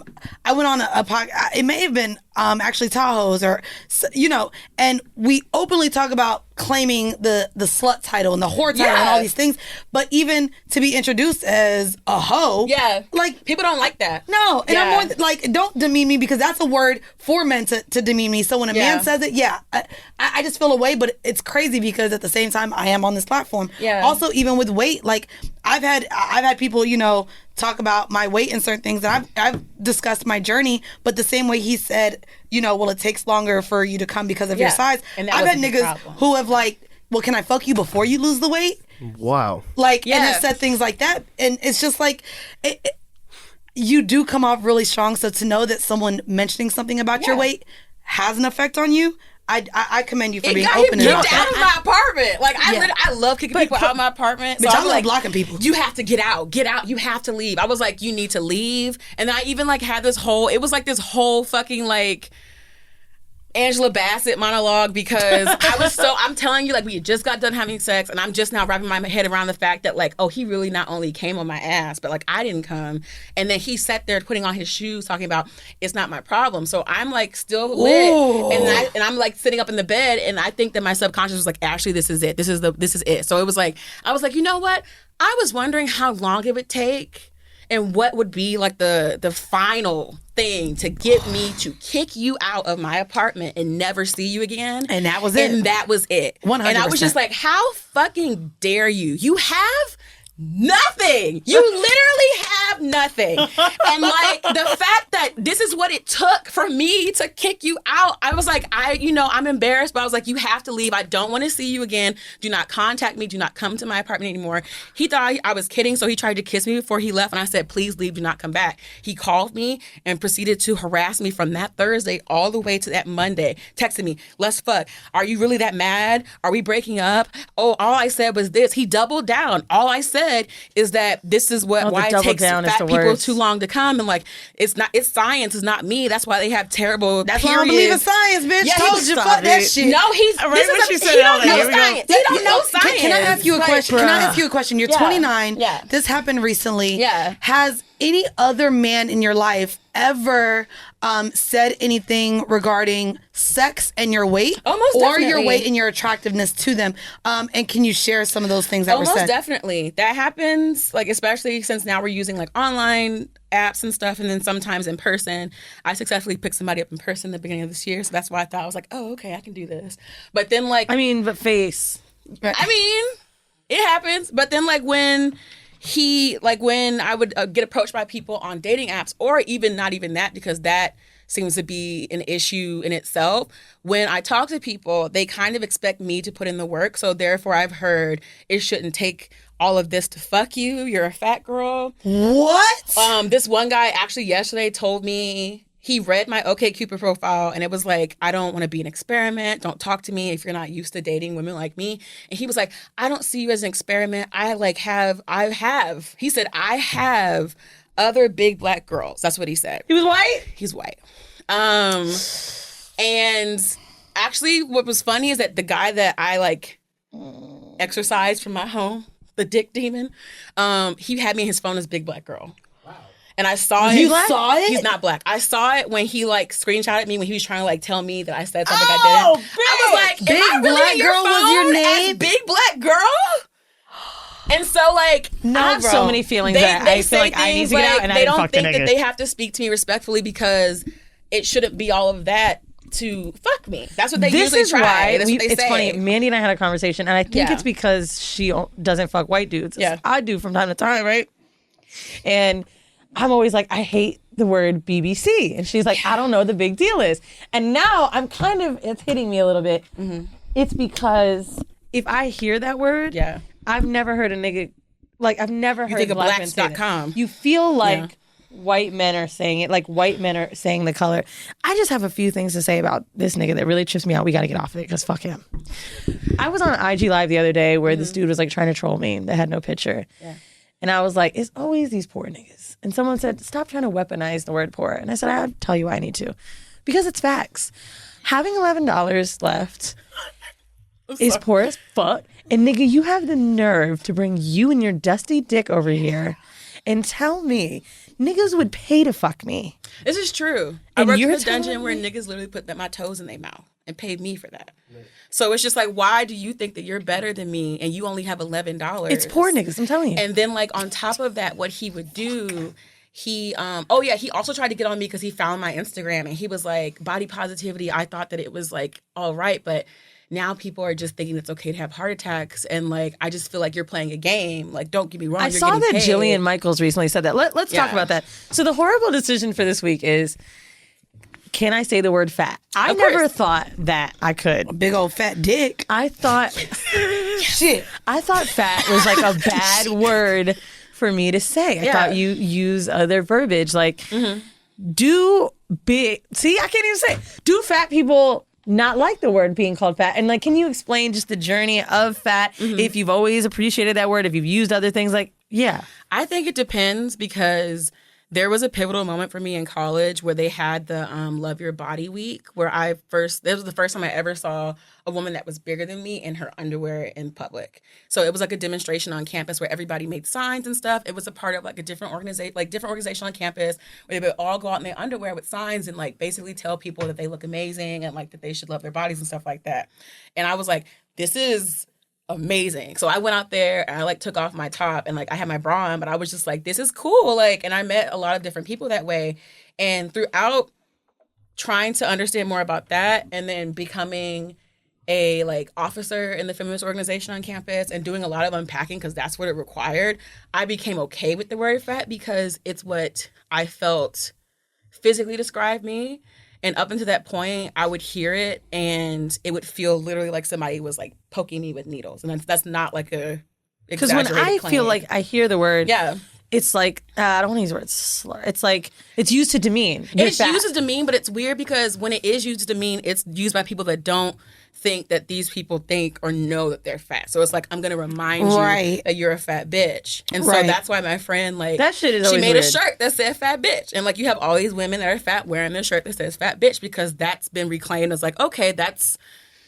went on a podcast. It may have been actually Tahoe's or you know, and we openly talk about claiming the slut title and the whore title and all these things. But even to be introduced as a hoe. Yeah. Like people don't like that. no, and I'm Yeah. more like, don't demean me because that's a word for men to demean me. So when a man says it, I just feel away. But it's crazy because at the same time, I am on this platform. Yeah. Also, even with weight, like I've had people, you know, talk about my weight and certain things, and I've discussed my journey. But the same way he said, you know, well, it takes longer for you to come because of your size. And that I've had wasn't the niggas problem. who have like, well, can I fuck you before you lose the weight? Wow. Like, and Yeah. have said things like that, and it's just like, you do come off really strong. So to know that someone mentioning something about your weight has an effect on you, I commend you for It being got him open and kicked out of my apartment. Like Yeah. I love kicking people out of my apartment. So Bitch, I I'm love like, blocking people. You have to get out. You have to leave. I was like, you need to leave. And I even like had this whole. It was like this whole fucking like Angela Bassett monologue because I'm telling you, like, we had just got done having sex and I'm just now wrapping my head around the fact that, like, oh, he really not only came on my ass, but, like, I didn't come. And then he sat there putting on his shoes talking about, it's not my problem. So I'm, like, still lit. Ooh. And I'm, like, sitting up in the bed and I think that my subconscious was like, Ashley, this is it. This is it. So it was like, I was like, you know what? I was wondering how long it would take and what would be like the final thing to get me to kick you out of my apartment and never see you again. And that was it. And that was it. 100%. And I was just like, how fucking dare you? You have nothing. You literally have nothing. And like the fact that this is what it took for me to kick you out, I was like, I'm embarrassed, but I was like, you have to leave. I don't want to see you again. Do not contact me. Do not come to my apartment anymore. He thought I was kidding, so he tried to kiss me before he left, and I said, please leave. Do not come back. He called me and proceeded to harass me from that Thursday all the way to that Monday. Texted me, let's fuck. Are you really that mad? Are we breaking up? Oh, all I said was this. He doubled down. All I said is that this is why it takes fat people too long to come, and like it's science, is not me. That's why they have terrible. That's why I don't believe in science, bitch. Yeah, Told you, fuck that shit. No, he's Right this when is she a, said he it, I don't was like, know here we go. science. He don't know science. Can I ask you a question? Can I ask you a question? You're 29. Yeah. This happened recently. Yeah. Has any other man in your life ever said anything regarding sex and your weight, Almost or your definitely. weight and your attractiveness to them? And can you share some of those things that were said? Most definitely. That happens, like, especially since now we're using like online apps and stuff, and then sometimes in person. I successfully picked somebody up in person at the beginning of this year, so that's why I thought, I was like, oh, okay, I can do this. But then like, but face. It happens. But then like when I would get approached by people on dating apps, or even not even that, because that seems to be an issue in itself. When I talk to people, they kind of expect me to put in the work. So therefore, I've heard it shouldn't take all of this to fuck you. You're a fat girl. What? This one guy actually yesterday told me, he read my OkCupid profile, and it was like, I don't want to be an experiment. Don't talk to me if you're not used to dating women like me. And he was like, I don't see you as an experiment. I have. He said, I have other big black girls. That's what he said. He was white? He's white. And actually what was funny is that the guy that I like exorcised from my home, the dick demon, he had me in his phone as big black girl. And I saw it. You saw it? He's not black. I saw it when he like screenshotted me when he was trying to like tell me that I said something I didn't. I was like, Big am I really Black in your Girl was phone your as name? Big Black Girl? And so like, I have so many feelings that I feel like I need to get out, and I they didn't don't fuck the think that nigga. they have to speak to me respectfully because it shouldn't be all of that to fuck me. That's what they This usually is try. why That's what they it's say. funny. Mandy and I had a conversation, and I think Yeah. it's because she doesn't fuck white dudes. Yeah. I do from time to time, right? And I'm always like, I hate the word BBC. And she's like, I don't know what the big deal is. And now it's hitting me a little bit. Mm-hmm. It's because if I hear that word, Yeah. I've never heard a nigga, like I've never heard think of black men say that. blacks.com. You feel like white men are saying it, like white men are saying the color. I just have a few things to say about this nigga that really trips me out. We got to get off of it because fuck him. I was on IG Live the other day where this dude was like trying to troll me that had no picture. Yeah. And I was like, it's always these poor niggas. And someone said, stop trying to weaponize the word poor. And I said, I'll tell you why I need to. Because it's facts. Having $11 left is poor as fuck. And nigga, you have the nerve to bring you and your dusty dick over here and tell me niggas would pay to fuck me. This is true. And I worked in you're a dungeon telling where me? niggas literally put my toes in their mouth and paid me for that. So it's just like, why do you think that you're better than me and you only have $11? It's poor niggas, I'm telling you. And then like on top of that, what he would do, he also tried to get on me because he found my Instagram and he was like, body positivity. I thought that it was like all right, but now people are just thinking it's okay to have heart attacks, and like I just feel like you're playing a game. Like, don't get me wrong. I you're saw getting that paid. Jillian Michaels recently said that. Let's talk about that. So the horrible decision for this week is, can I say the word fat? I Of course. never thought that I could. Big old fat dick. I thought Shit. I thought fat was like a bad word for me to say. I thought you use other verbiage like do big. See, I can't even say it. Do fat people not like the word being called fat? And like, can you explain just the journey of fat? If you've always appreciated that word, if you've used other things, like, yeah. I think it depends because there was a pivotal moment for me in college where they had the Love Your Body Week where this was the first time I ever saw a woman that was bigger than me in her underwear in public. So it was like a demonstration on campus where everybody made signs and stuff. It was a part of like a different organization on campus where they would all go out in their underwear with signs and like basically tell people that they look amazing and like that they should love their bodies and stuff like that. And I was like, this is amazing. So I went out there and I like took off my top and like I had my bra on, but I was just like, this is cool. Like, and I met a lot of different people that way. And throughout trying to understand more about that and then becoming a like officer in the feminist organization on campus and doing a lot of unpacking because that's what it required, I became okay with the word fat because it's what I felt physically described me. And up until that point, I would hear it and it would feel literally like somebody was like poking me with needles. And that's not like a Because when I claim. feel like I hear the word, Yeah. it's like, I don't want to use the word slur. It's like, it's used to demean. You're It's fat. used as demean, but it's weird because when it is used to demean, it's used by people that don't think that these people think or know that they're fat. So it's like, I'm going to remind you that you're a fat bitch. And so that's why my friend, like, That shit is she always made weird. a shirt that said fat bitch. And like, you have all these women that are fat wearing their shirt that says fat bitch because that's been reclaimed as like, okay, that's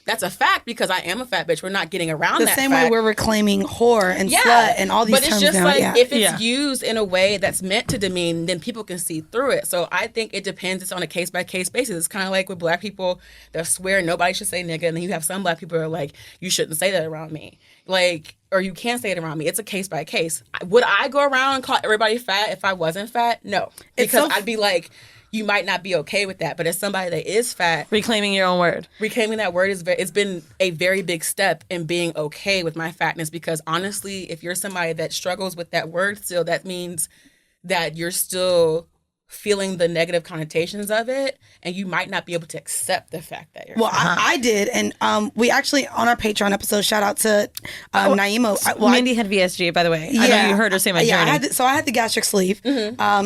that's a fact because I am a fat bitch. We're not getting around the that same fact. way we're reclaiming whore and slut and all these terms. But it's just now. like if it's used in a way that's meant to demean, then people can see through it. So I think it depends. It's on a case by case basis. It's kind of like with black people that swear nobody should say nigga, and then you have some black people who are like, you shouldn't say that around me, like, or you can't say it around me. It's a case by case. Would I go around and call everybody fat if I wasn't fat? No, because I'd be like, you might not be okay with that, but as somebody that is fat, reclaiming your own word, reclaiming that word it's been a very big step in being okay with my fatness. Because honestly, if you're somebody that struggles with that word still, that means that you're still feeling the negative connotations of it, and you might not be able to accept the fact that you're fat. I did, and we actually on our Patreon episode, shout out to Naima. Mandy had VSG, by the way. I know you heard her say my journey. I had the gastric sleeve.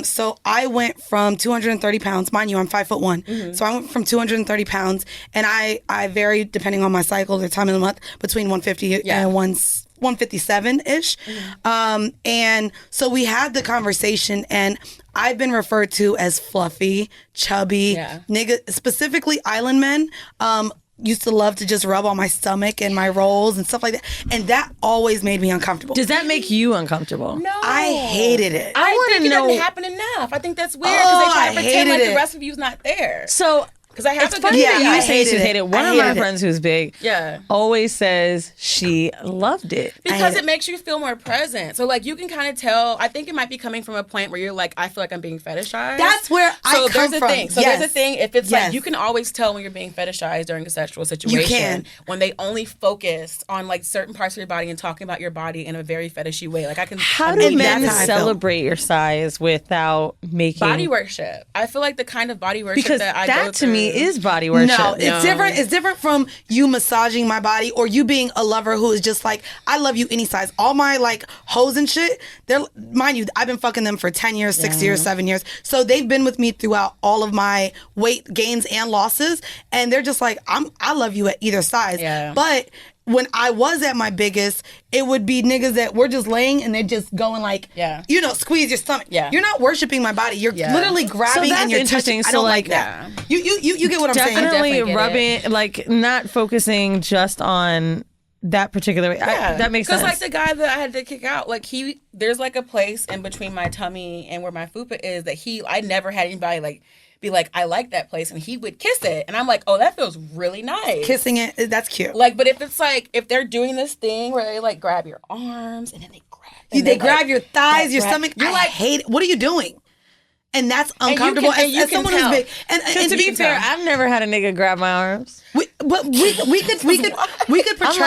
So I went from 230 pounds. Mind you, I'm 5'1". So I went from 230 pounds, and I vary depending on my cycle or time of the month between 150 and 157-ish. And so we had the conversation, and I've been referred to as fluffy, chubby, nigga, specifically island men. Used to love to just rub on my stomach and my rolls and stuff like that. And that always made me uncomfortable. Does that make you uncomfortable? No. I hated it. I think it doesn't happen enough. I think that's weird because they try to pretend like the rest of you's not there. So... Because I have it's funny that you say she hated it. One of my friends who's big always says she loved it. Because it makes you feel more present. So, like, you can kind of tell. I think it might be coming from a point where you're like, I feel like I'm being fetishized. That's where I come from. So there's a thing. If it's like, you can always tell when you're being fetishized during a sexual situation. You can. When they only focus on, like, certain parts of your body and talking about your body in a very fetishy way. Like, I can... How do men celebrate your size without making... Body worship. I feel like the kind of body worship that I go through... Because that, to me, is body worship. No, it's different. It's different from you massaging my body or you being a lover who is just like, I love you any size. All my like hoes and shit, they're, mind you, I've been fucking them for 10 years, 6 years, 7 years. So they've been with me throughout all of my weight gains and losses. And they're just like, I love you at either size. Yeah. But when I was at my biggest, it would be niggas that were just laying and they're just going like, you know, squeeze your stomach. Yeah. You're not worshiping my body. You're literally grabbing and you're touching. I don't like that. You get what I'm saying? Definitely rubbing, like not focusing just on that particular way. That makes sense. Because like the guy that I had to kick out, like there's like a place in between my tummy and where my fupa is that I never had anybody like be like, I like that place, and he would kiss it, and I'm like, oh, that feels really nice. Kissing it, that's cute. Like, but if it's like, if they're doing this thing where they like grab your arms and then they grab, they grab your thighs, your stomach, you're like, hate it. What are you doing? And that's uncomfortable. And you can someone tell. who's big. And to be fair, I've never had a nigga grab my arms. We could portray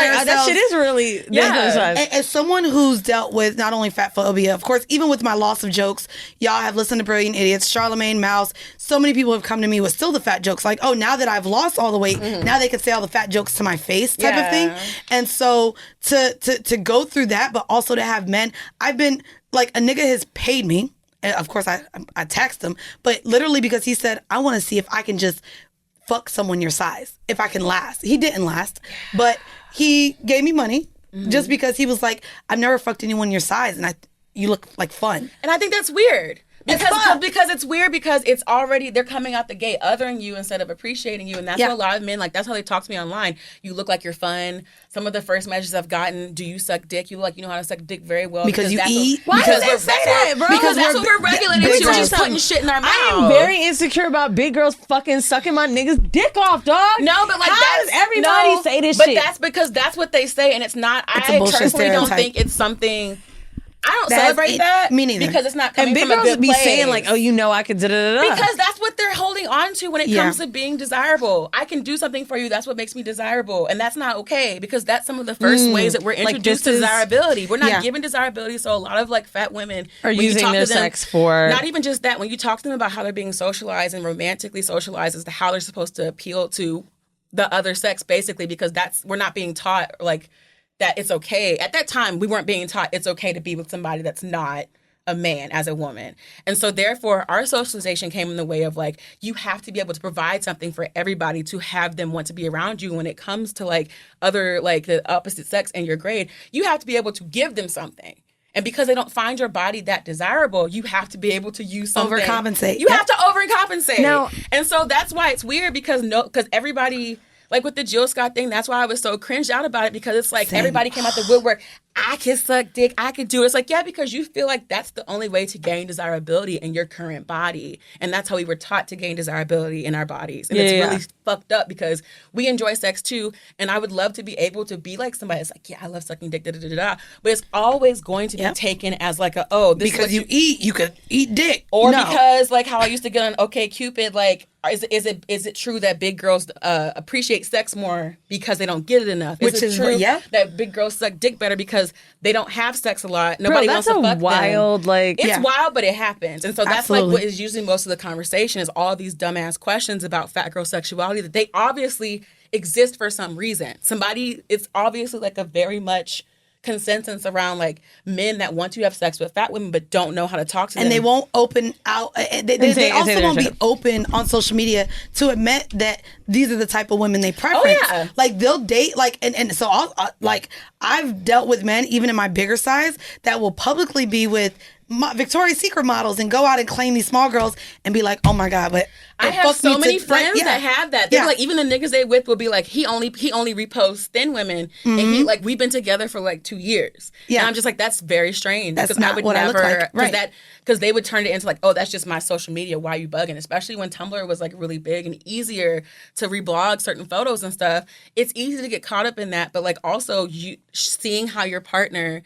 ourselves. That shit is really As someone who's dealt with not only fatphobia, of course, even with my loss of jokes, y'all have listened to Brilliant Idiots, Charlemagne, Mouse. So many people have come to me with still the fat jokes, like, oh, now that I've lost all the weight, now they can say all the fat jokes to my face, type of thing. And so to go through that, but also to have men, I've been like, a nigga has paid me. And of course, I taxed him, but literally because he said, I want to see if I can just fuck someone your size, if I can last. He didn't last, but he gave me money just because he was like, I've never fucked anyone your size, and you look like fun. And I think that's weird. Because it's weird because it's already, they're coming out the gate othering you instead of appreciating you. And that's what a lot of men, like, that's how they talk to me online. You look like you're fun. Some of the first messages I've gotten, do you suck dick? You look like you know how to suck dick very well. Because you eat? Why do they say that, bro? Because that's what we're regulating. We're just putting shit in our mouth. I am very insecure about big girls fucking sucking my niggas' dick off, dog. No, but like, how does everybody say this shit? But that's because that's what they say, and it's not, I personally don't think it's something... I don't celebrate that. Me neither. Because it's not coming from a good place. And big girls be saying like, oh, you know I could da-da-da-da. Because that's what they're holding on to when it comes to being desirable. I can do something for you. That's what makes me desirable. And that's not okay. Because that's some of the first ways that we're introduced to desirability. We're not given desirability. So a lot of like fat women are using their sex for... Not even just that. When you talk to them about how they're being socialized and romantically socialized as to how they're supposed to appeal to the other sex, basically, because we're not being taught like... that it's okay. At that time, we weren't being taught it's okay to be with somebody that's not a man as a woman. And so therefore, our socialization came in the way of like, you have to be able to provide something for everybody to have them want to be around you. When it comes to like other, like the opposite sex in your grade, you have to be able to give them something. And because they don't find your body that desirable, you have to be able to use something. Overcompensate. You have to overcompensate. Now, and so that's why it's weird because everybody... Like with the Jill Scott thing, that's why I was so cringed out about it, because it's like everybody came out the woodwork. I can suck dick. I can do it. It's like, yeah, because you feel like that's the only way to gain desirability in your current body. And that's how we were taught to gain desirability in our bodies. And it's really fucked up, because we enjoy sex too. And I would love to be able to be like somebody that's like, yeah, I love sucking dick, da-da-da-da. But it's always going to be taken as like a, oh, this because you could eat dick. Or because like how I used to get on OkCupid, like, is it true that big girls appreciate sex more because they don't get it enough? Which is true yeah. that big girls suck dick better because they don't have sex a lot? Nobody wants to fuck them. Wild, like it's wild, but it happens, and so that's like what is usually most of the conversation is all these dumbass questions about fat girl sexuality that they obviously exist for some reason. It's obviously like a very much consensus around like men that want to have sex with fat women but don't know how to talk to them. And they won't open out. They also won't be open on social media to admit that these are the type of women they preference. Oh, yeah. Like they'll date like, and so I've dealt with men even in my bigger size that will publicly be with Victoria's Secret models and go out and claim these small girls and be like, oh my God, but I have so many friends that have that. They're like, even the niggas they with will be like, he only reposts thin women, and he like we've been together for like 2 years. Yeah, and I'm just like, that's very strange. That's because not I would what never, I look like. because they would turn it into like, oh, that's just my social media. Why are you bugging? Especially when Tumblr was like really big and easier to reblog certain photos and stuff. It's easy to get caught up in that, but like also you seeing how your partner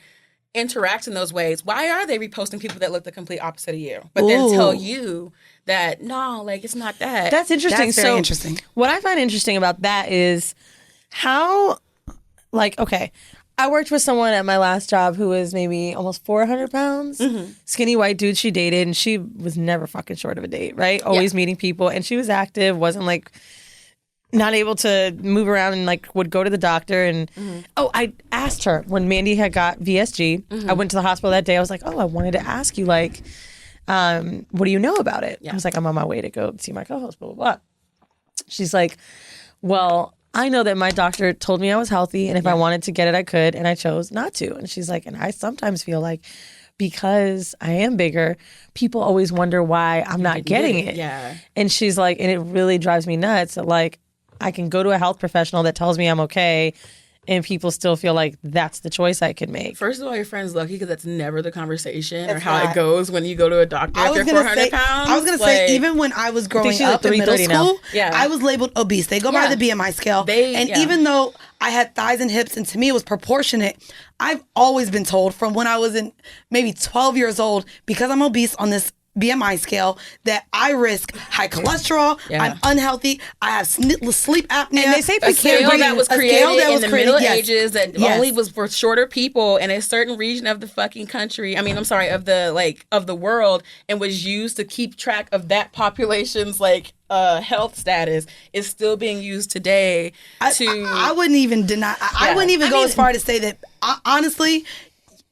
interact in those ways. Why are they reposting people that look the complete opposite of you, but then tell you that no, like it's not that? That's interesting. That's very interesting. What I find interesting about that is how, like, okay, I worked with someone at my last job who was maybe almost 400 pounds, skinny white dude she dated, and she was never fucking short of a date, right? Always meeting people, and she was active, wasn't like not able to move around, and like would go to the doctor. And I asked her when Mandy had got VSG. I went to the hospital that day. I was like, I wanted to ask you, like, what do you know about it? I was like, I'm on my way to go see my co-host, blah, blah, blah. She's like, well, I know that my doctor told me I was healthy, and if I wanted to get it, I could, and I chose not to. And she's like, and I sometimes feel like because I am bigger, people always wonder why I'm not getting it. Yeah. And she's like, and it really drives me nuts that like I can go to a health professional that tells me I'm okay, and people still feel like that's the choice I could make. First of all, your friend's lucky because that's never the conversation or how it goes when you go to a doctor if you're 400 pounds. I was going to say, even when I was growing up in middle school, I was labeled obese. They go by the BMI scale. Even though I had thighs and hips, and to me it was proportionate, I've always been told from when I was in maybe 12 years old, because I'm obese on this BMI scale, that I risk high cholesterol, I'm unhealthy, I have sleep apnea. And they say a scale that was created in the Middle Ages that only was for shorter people in a certain region of the fucking country. I mean, I'm sorry, of the world, and was used to keep track of that population's like health status, is still being used today. I wouldn't even deny. I wouldn't even go as far to say that. Honestly,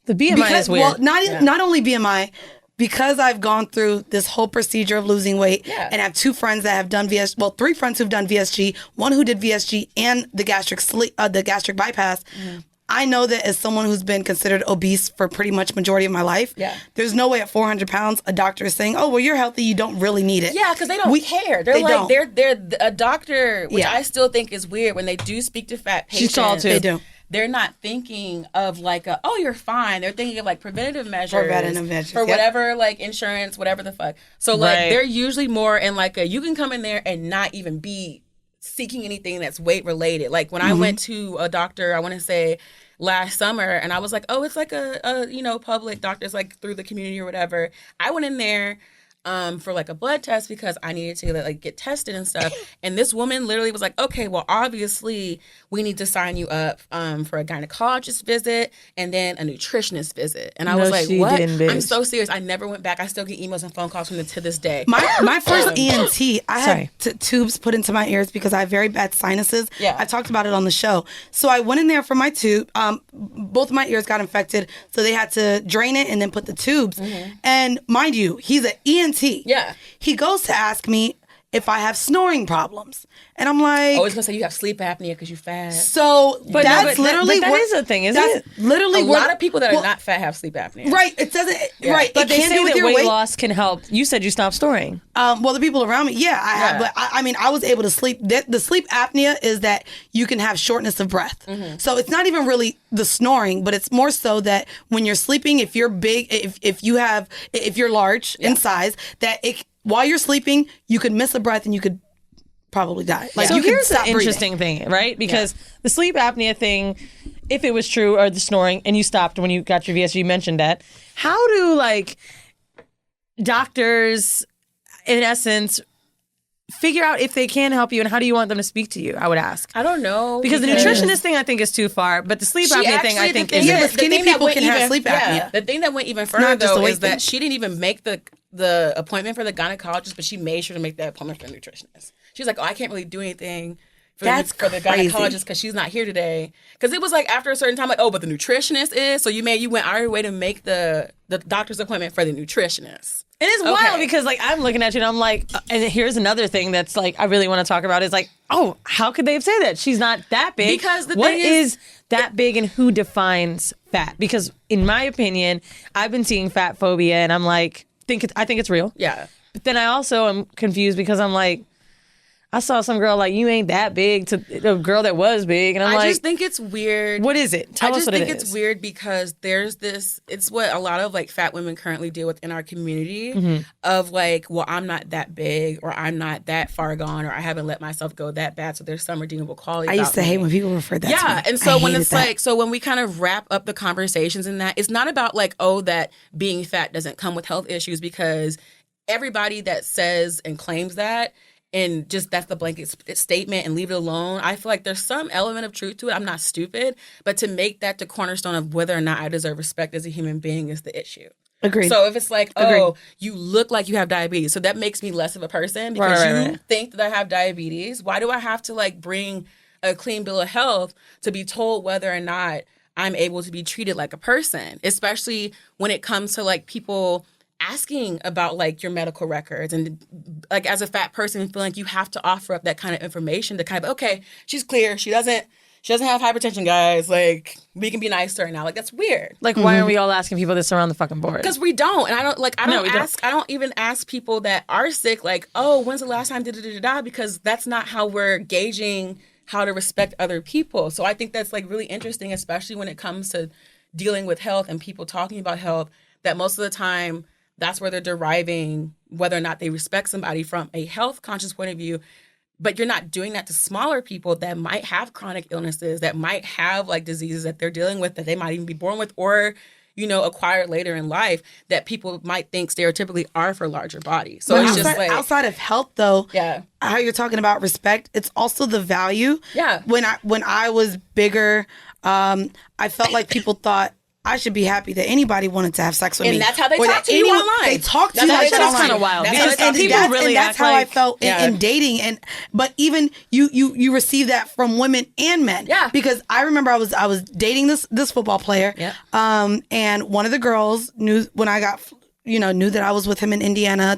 the BMI is weird. Well, not only BMI. Because I've gone through this whole procedure of losing weight, and I have 2 friends that have done VSG, well, 3 friends who've done VSG, one who did VSG and the gastric bypass. I know that as someone who's been considered obese for pretty much majority of my life, there's no way at 400 pounds a doctor is saying, oh, well, you're healthy, you don't really need it. Yeah, because they don't care. They're a doctor, which I still think is weird when they do speak to fat patients. She's tall too. They do. They're not thinking of like you're fine. They're thinking of like preventative measures for whatever, like insurance, whatever the fuck. So like they're usually more in like you can come in there and not even be seeking anything that's weight related. Like when I went to a doctor, I want to say last summer, and I was like, oh, it's like a public doctor's like through the community or whatever. I went in there for like a blood test because I needed to like get tested and stuff. And this woman literally was like, okay, well, obviously we need to sign you up for a gynecologist visit and then a nutritionist visit. And I was like, what? I'm so serious. I never went back. I still get emails and phone calls from them to this day. My first ENT, I had tubes put into my ears because I have very bad sinuses. I talked about it on the show. So I went in there for my tube. Both of my ears got infected, so they had to drain it and then put the tubes. And mind you, he's an ENT. Yeah. He goes to ask me if I have snoring problems. And I'm like, I was gonna say you have sleep apnea because you fat. so that's literally that is a thing, isn't it? Literally, A lot of people that are not fat have sleep apnea. right. It doesn't. Yeah. Right, But it they can say do with that your weight loss can help. You said you stopped storing. Well, the people around me, yeah, I have. But I mean, I was able to sleep. The sleep apnea is that you can have shortness of breath. So it's not even really the snoring, but it's more so that when you're sleeping, if you're big, if you're large in size, that while you're sleeping, you could miss a breath and you could probably die. Like, So you could here's stop the interesting thing, right? Because the sleep apnea thing, if it was true, or the snoring, and you stopped when you got your VSG, you mentioned that. How do like doctors, in essence, figure out if they can help you, and how do you want them to speak to you? I would ask. I don't know. Because the nutritionist thing, I think, is too far, but the sleep apnea thing, I think, is. Yeah, but skinny people can have sleep apnea. The thing that went even further, not just though, a weight is that thing. she didn't even make the appointment for the gynecologist, but she made sure to make that appointment for the nutritionist. She was like, oh, I can't really do anything for the crazy. gynecologist because she's not here today. Because it was like after a certain time, like, oh, but the nutritionist is. So you went out of your way to make the doctor's appointment for the nutritionist. And it's wild because, like, I'm looking at you and I'm like, and here's another thing that's like, I really want to talk about is like, oh, how could they have said that? She's not that big. Because the what thing is that big and who defines fat? Because in my opinion, I've been seeing fat phobia and I'm like, I think it's real. Yeah. But then I also am confused because I'm like, I saw some girl like, you ain't that big, to a girl that was big. And I'm like, I just think it's weird. What is it? Tell us what it is. I just think it's weird because there's this, it's what a lot of like fat women currently deal with in our community of like, well, I'm not that big or I'm not that far gone or I haven't let myself go that bad. So there's some redeemable quality. I used to hate when people refer that to me. Yeah. And so when it's that. like, so when we kind of wrap up the conversations in that, it's not about like, oh, that being fat doesn't come with health issues, because everybody that says and claims that, and just that's the blanket statement and leave it alone, I feel like there's some element of truth to it. I'm not stupid, but to make that the cornerstone of whether or not I deserve respect as a human being is the issue. Agreed. So if it's like, oh, you look like you have diabetes, so that makes me less of a person because you think that I have diabetes. Why do I have to like bring a clean bill of health to be told whether or not I'm able to be treated like a person, especially when it comes to like people asking about like your medical records, and like as a fat person feeling like you have to offer up that kind of information to kind of, okay, she's clear, she doesn't have hypertension, guys, like we can be nice to her now. Like that's weird. Like why are we all asking people this around the fucking board? Because we don't. And I don't even ask people that are sick like, oh, when's the last time da-da-da-da-da, because that's not how we're gauging how to respect other people. So I think that's like really interesting, especially when it comes to dealing with health and people talking about health, that most of the time that's where they're deriving whether or not they respect somebody from a health conscious point of view. But you're not doing that to smaller people that might have chronic illnesses, that might have like diseases that they're dealing with, that they might even be born with or, you know, acquired later in life, that people might think stereotypically are for larger bodies. So it's just like outside of health though, how you're talking about respect, it's also the value. Yeah. When I was bigger, I felt like people thought I should be happy that anybody wanted to have sex with me. And that's how they talk to you online. They talk to you like that. That's kind of wild. That's how I felt in dating. But even you receive that from women and men. Yeah. Because I remember I was dating this football player. Yeah. And one of the girls knew when I got knew that I was with him in Indiana,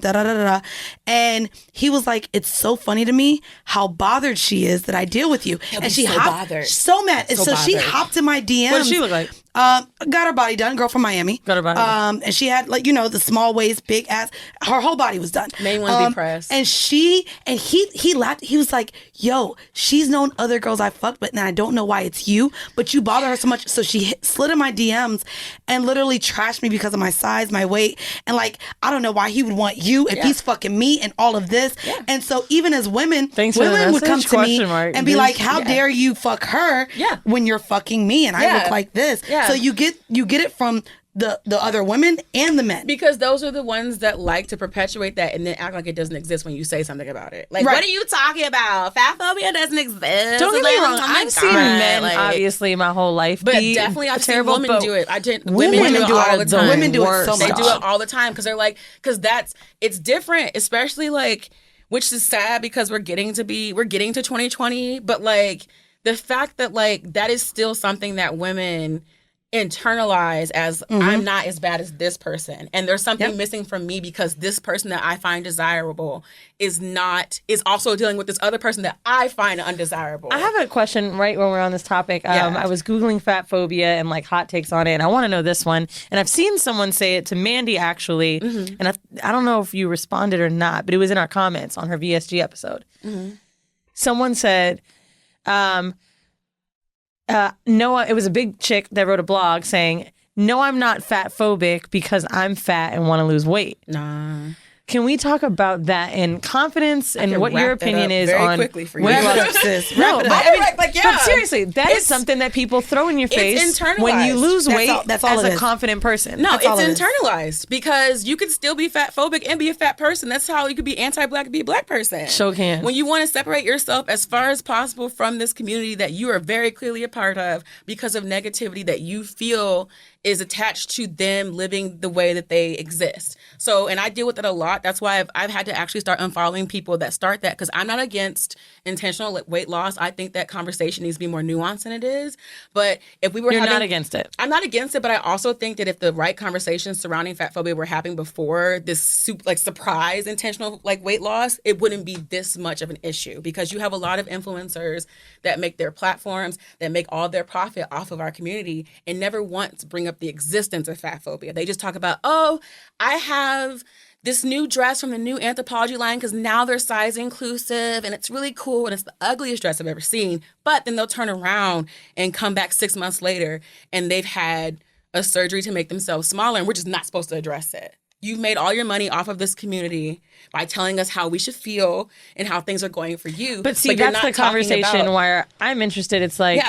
and he was like, it's so funny to me how bothered she is that I deal with you. And she bothered. So mad. And so she hopped in my DMs. What does she look like? Got her body done. Girl from Miami. Got her body. And she had like the small waist, big ass. Her whole body was done. Made one be pressed. And he laughed. He was like, "Yo, she's known other girls I fucked, but now I don't know why it's you. But you bother her so much." So she slid in my DMs and literally trashed me because of my size, my weight, and like I don't know why he would want you if he's fucking me and all of this. Yeah. And so even as women would come to me and be like, "How dare you fuck her? When you're fucking me and I look like this." Yeah. So you get it from the other women and the men. Because those are the ones that like to perpetuate that and then act like it doesn't exist when you say something about it. Like, what are you talking about? Fatphobia doesn't exist. Don't get me wrong. I've seen men, obviously, my whole life. But definitely I've seen women do it. Women do it all the time. Women do it so much. They do it all the time because they're like, it's different, especially like, which is sad because we're getting to 2020, but like the fact that like that is still something that women internalize as I'm not as bad as this person, and there's something missing from me because this person that I find desirable is also dealing with this other person that I find undesirable. I have a question right when we're on this topic. I was Googling fat phobia and like hot takes on it, and I want to know this one. And I've seen someone say it to Mandy actually, and I don't know if you responded or not, but it was in our comments on her VSG episode. Someone said, no, it was a big chick that wrote a blog saying, no, I'm not fat phobic because I'm fat and want to lose weight. Nah. Can we talk about that in confidence and what your opinion is very on quickly for you. Wrap it up, sis. No, Wrap it but, up. I mean, but seriously, that is something that people throw in your face It's internalized. when you lose weight That's all as it a is. confident person. No, That's all it it's is. internalized because you can still be fat phobic and be a fat person. That's how you could be anti-black and be a black person. Sure can. When you want to separate yourself as far as possible from this community that you are very clearly a part of because of negativity that you feel is attached to them living the way that they exist. So, and I deal with it a lot. That's why I've had to actually start unfollowing people that start that, because I'm not against intentional weight loss. I think that conversation needs to be more nuanced than it is. But if we were You're not against it. I'm not against it, but I also think that if the right conversations surrounding fat phobia were happening before this surprise intentional weight loss, it wouldn't be this much of an issue, because you have a lot of influencers that make their platforms, that make all their profit off of our community and never once bring up the existence of fat phobia. They just talk about, oh, I have this new dress from the new Anthropologie line because now they're size inclusive and it's really cool and it's the ugliest dress I've ever seen. But then they'll turn around and come back 6 months later and they've had a surgery to make themselves smaller, and we're just not supposed to address it. You've made all your money off of this community by telling us how we should feel and how things are going for you. But see, you're that's not the talking conversation about, where I'm interested. It's like,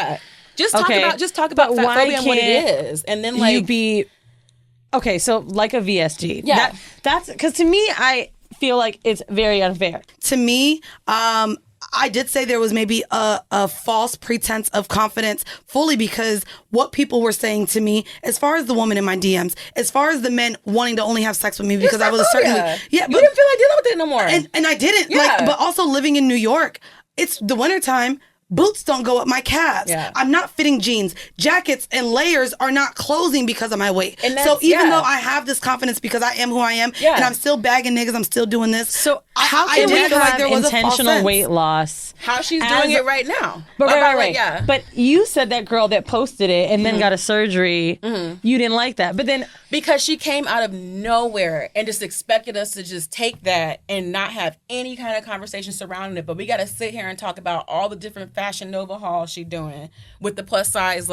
just okay, talk about but fat why phobia and what it can't is, and then you be okay. So like a VSG, that's because to me, I feel like it's very unfair. To me, I did say there was maybe a false pretense of confidence fully because what people were saying to me, as far as the woman in my DMs, as far as the men wanting to only have sex with me because I was a certain you didn't feel like dealing with it no more, and I didn't but also living in New York, it's the wintertime. Boots don't go up my calves. Yeah. I'm not fitting jeans. Jackets and layers are not closing because of my weight. And so even though I have this confidence because I am who I am, and I'm still bagging niggas, I'm still doing this. So how can we have intentional weight loss? How she's doing it right now. But right. But you said that girl that posted it and then got a surgery, you didn't like that. But then because she came out of nowhere and just expected us to just take that and not have any kind of conversation surrounding it. But we got to sit here and talk about all the different Fashion Nova hauls she doing with the plus size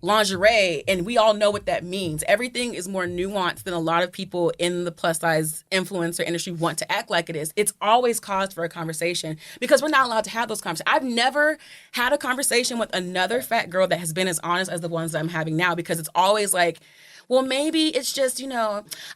lingerie, and we all know what that means. Everything is more nuanced than a lot of people in the plus size influencer industry want to act like it is. It's always cause for a conversation because we're not allowed to have those conversations. I've never had a conversation with another fat girl that has been as honest as the ones that I'm having now, because it's always like, well, maybe it's just,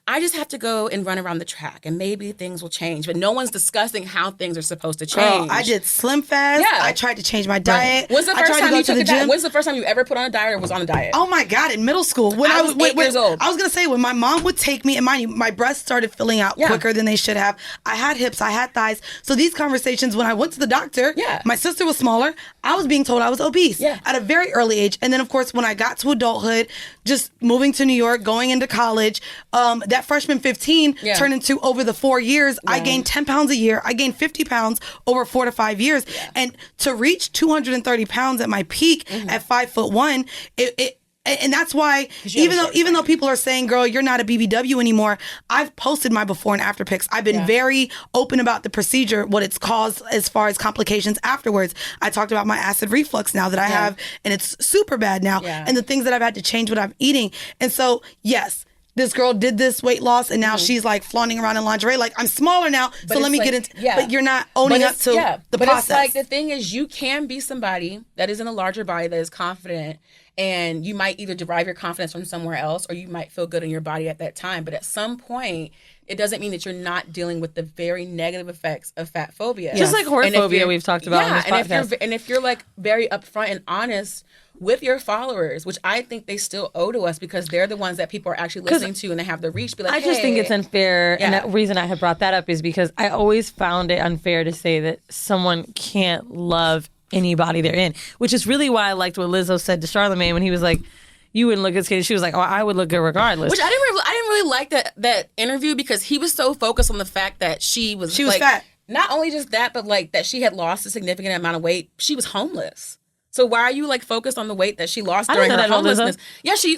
I just have to go and run around the track and maybe things will change. But no one's discussing how things are supposed to change. Girl, I did Slim Fast. Yeah. I tried to change my diet. When's the first time you took a diet? When's the first time you ever put on a diet or was on a diet? Oh my God, in middle school. When I was 8 years old. I was going to say, when my mom would take me, and mind you, my breasts started filling out quicker than they should have. I had hips, I had thighs. So these conversations, when I went to the doctor, my sister was smaller. I was being told I was obese at a very early age. And then, of course, when I got to adulthood, just moving to New York, going into college, that freshman 15 turned into, over the 4 years, I gained 10 pounds a year. I gained 50 pounds over 4 to 5 years. And to reach 230 pounds at my peak at 5'1", and that's why, even though people are saying, girl, you're not a BBW anymore, I've posted my before and after pics. I've been very open about the procedure, what it's caused as far as complications afterwards. I talked about my acid reflux now that I have, and it's super bad now, and the things that I've had to change what I'm eating. And so, yes, this girl did this weight loss, and now she's like flaunting around in lingerie. Like, I'm smaller now, so let me get into. But you're not owning up to the process. It's like, the thing is, you can be somebody that is in a larger body that is confident, and you might either derive your confidence from somewhere else, or you might feel good in your body at that time. But at some point, it doesn't mean that you're not dealing with the very negative effects of fat phobia. Just like whorephobia we've talked about on this podcast. And if you're like very upfront and honest with your followers, which I think they still owe to us because they're the ones that people are actually listening to and they have the reach. Be like, I just think it's unfair. And the reason I had brought that up is because I always found it unfair to say that someone can't love any body they're in, which is really why I liked what Lizzo said to Charlamagne when he was like, you wouldn't look as skinny. She was like, oh, I would look good regardless. Which I didn't really like that interview because he was so focused on the fact that she was fat. Not only just that, but like that she had lost a significant amount of weight. She was homeless. So why are you like focused on the weight that she lost during her homelessness? Yeah, she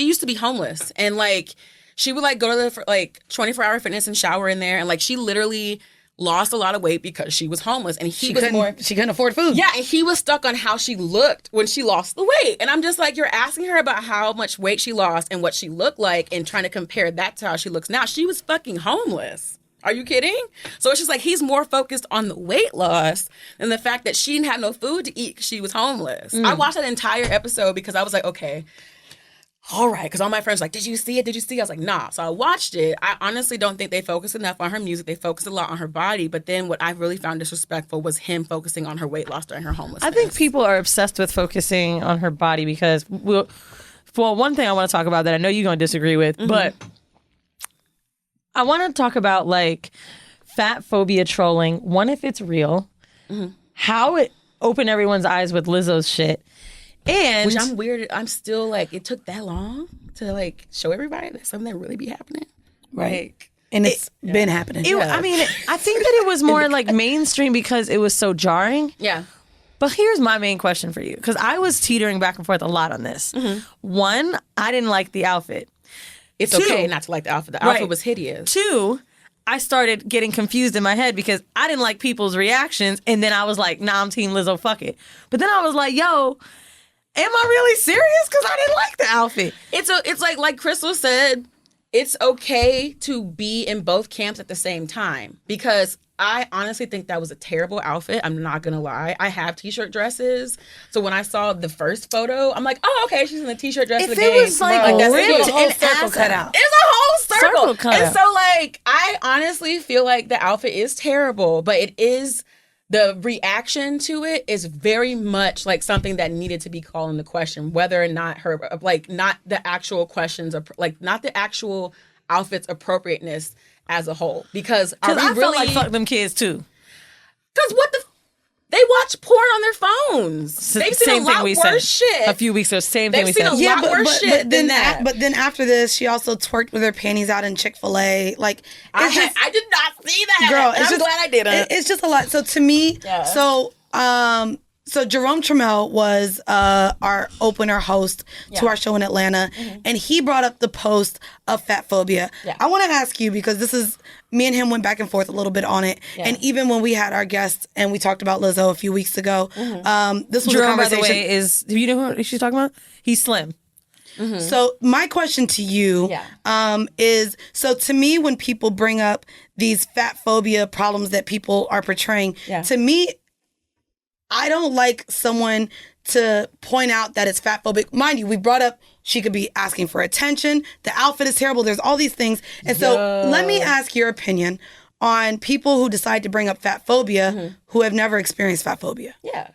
used to be homeless and like she would like go to the like 24-hour fitness and shower in there and like she literally lost a lot of weight because she was homeless and she couldn't afford food. Yeah, and he was stuck on how she looked when she lost the weight. And I'm just like, you're asking her about how much weight she lost and what she looked like and trying to compare that to how she looks now. She was fucking homeless. Are you kidding? So it's just like he's more focused on the weight loss than the fact that she didn't have no food to eat because she was homeless. I watched that entire episode because I was like, okay, all right, because all my friends were like, did you see it? Did you see it? I was like, nah. So I watched it. I honestly don't think they focused enough on her music. They focused a lot on her body. But then what I really found disrespectful was him focusing on her weight loss during her homelessness. I think people are obsessed with focusing on her body because, one thing I want to talk about that I know you're going to disagree with, but I want to talk about like fat phobia trolling. One, if it's real, how it opened everyone's eyes with Lizzo's shit. And which I'm weird. I'm still like, it took that long to like show everybody that something that really be happening, right? And it's been happening. I mean, I think that it was more like mainstream because it was so jarring. Yeah. But here's my main question for you, because I was teetering back and forth a lot on this. One, I didn't like the outfit. It's okay not to like the outfit. The outfit was hideous. Two, I started getting confused in my head because I didn't like people's reactions, and then I was like, nah, I'm Team Lizzo, fuck it. But then I was like, yo, am I really serious? Because I didn't like the outfit. It's like Crystal said, it's okay to be in both camps at the same time. Because I honestly think that was a terrible outfit. I'm not going to lie. I have t-shirt dresses. So when I saw the first photo, I'm like, oh, okay, she's in a t-shirt dress. If it was like ripped and circle cut out. It's a whole circle cut and out. so like, I honestly feel like the outfit is terrible, but it is... The reaction to it is very much like something that needed to be called into question, whether or not her, like, not the actual questions, like, not the actual outfit's appropriateness as a whole. Because are we I really... felt like fuck them kids too. Because they watch porn on their phones. They've seen a lot worse shit. A few weeks ago, same thing we said. They've seen a lot worse shit than that. But then after this, she also twerked with her panties out in Chick-fil-A. Like, I did not see that. Girl, I'm glad I didn't. It's just a lot. So to me, so Jerome Trammell was our opener host to our show in Atlanta, and he brought up the post of Fatphobia. Yeah. I want to ask you, because this is, me and him went back and forth a little bit on it, and even when we had our guests and we talked about Lizzo a few weeks ago, this was Jerome, a conversation. by the way, do you know who she's talking about? He's slim. So my question to you is, so to me, when people bring up these fat phobia problems that people are portraying, to me, I don't like someone to point out that it's fat phobic. Mind you, we brought up she could be asking for attention. The outfit is terrible. There's all these things. And so let me ask your opinion on people who decide to bring up fat phobia who have never experienced fat phobia. Yeah.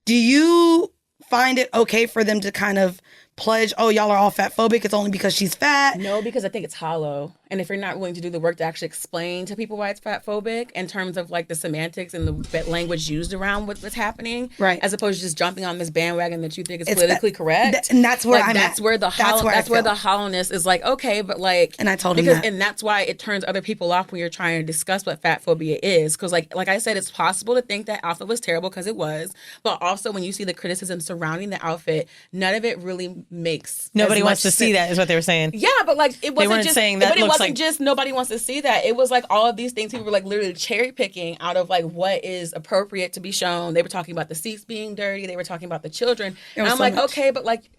Do you find it okay for them to kind of pledge, oh, y'all are all fat phobic, it's only because she's fat? No, because I think it's hollow. And if you're not willing to do the work to actually explain to people why it's fat phobic in terms of like the semantics and the language used around what's happening, right, as opposed to just jumping on this bandwagon that you think is politically correct. And that's where like, that's where the hollowness is like, okay, but like, and I told him that. And that's why it turns other people off when you're trying to discuss what fat phobia is. Because like I said, it's possible to think that outfit was terrible because it was, but also when you see the criticism surrounding the outfit, none of it really makes nobody wants to see that, is what they were saying. Yeah, but like it wasn't just saying that, but it wasn't like, just nobody wants to see that. It was like all of these things people were like literally cherry picking out of like what is appropriate to be shown. They were talking about the seats being dirty. They were talking about the children. And I'm like, okay, but like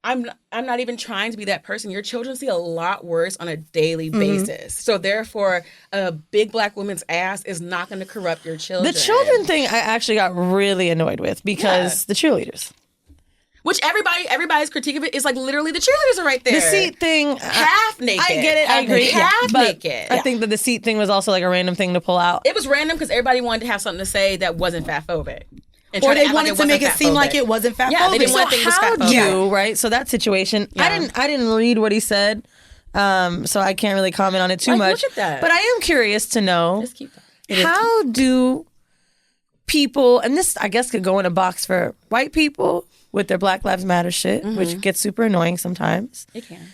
I'm not even trying to be that person. Your children see a lot worse on a daily basis. So therefore, a big black woman's ass is not going to corrupt your children. The children thing I actually got really annoyed with because the cheerleaders. Which everybody's critique of it is like literally the cheerleaders are right there. The seat thing, half naked. I get it. I agree. Half naked. I think that the seat thing was also like a random thing to pull out. It was random because everybody wanted to have something to say that wasn't fatphobic. Or they wanted to make it seem like it wasn't fatphobic. Yeah, they didn't want to think it was fatphobic. Right? So that situation, I didn't read what he said, so I can't really comment on it too much. Look at that. But I am curious to know, just keep how do people, and this I guess could go in a box for white people, with their Black Lives Matter shit, which gets super annoying sometimes. It can.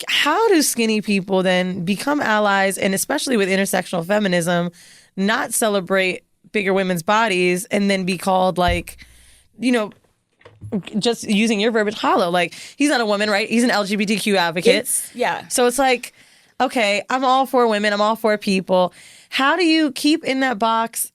How do skinny people then become allies, and especially with intersectional feminism, not celebrate bigger women's bodies and then be called like, you know, just using your verbiage, hollow? Like, he's not a woman, right? He's an LGBTQ advocate. So it's like, okay, I'm all for women. I'm all for people. How do you keep in that box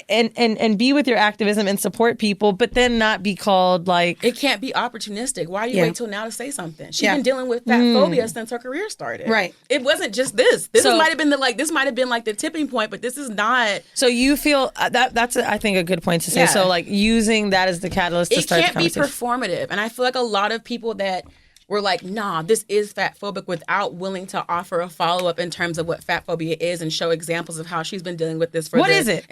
and be with your activism and support people, but then not be called like... It can't be opportunistic. Why do you wait till now to say something? She's been dealing with fatphobia since her career started. Right. It wasn't just this. This might have been the tipping point, but this is not... So you feel that's I think a good point to say. So like using that as the catalyst to start the conversation. It can't be performative. And I feel like a lot of people that were like, nah, this is fatphobic, without willing to offer a follow-up in terms of what fatphobia is and show examples of how she's been dealing with this for What is it?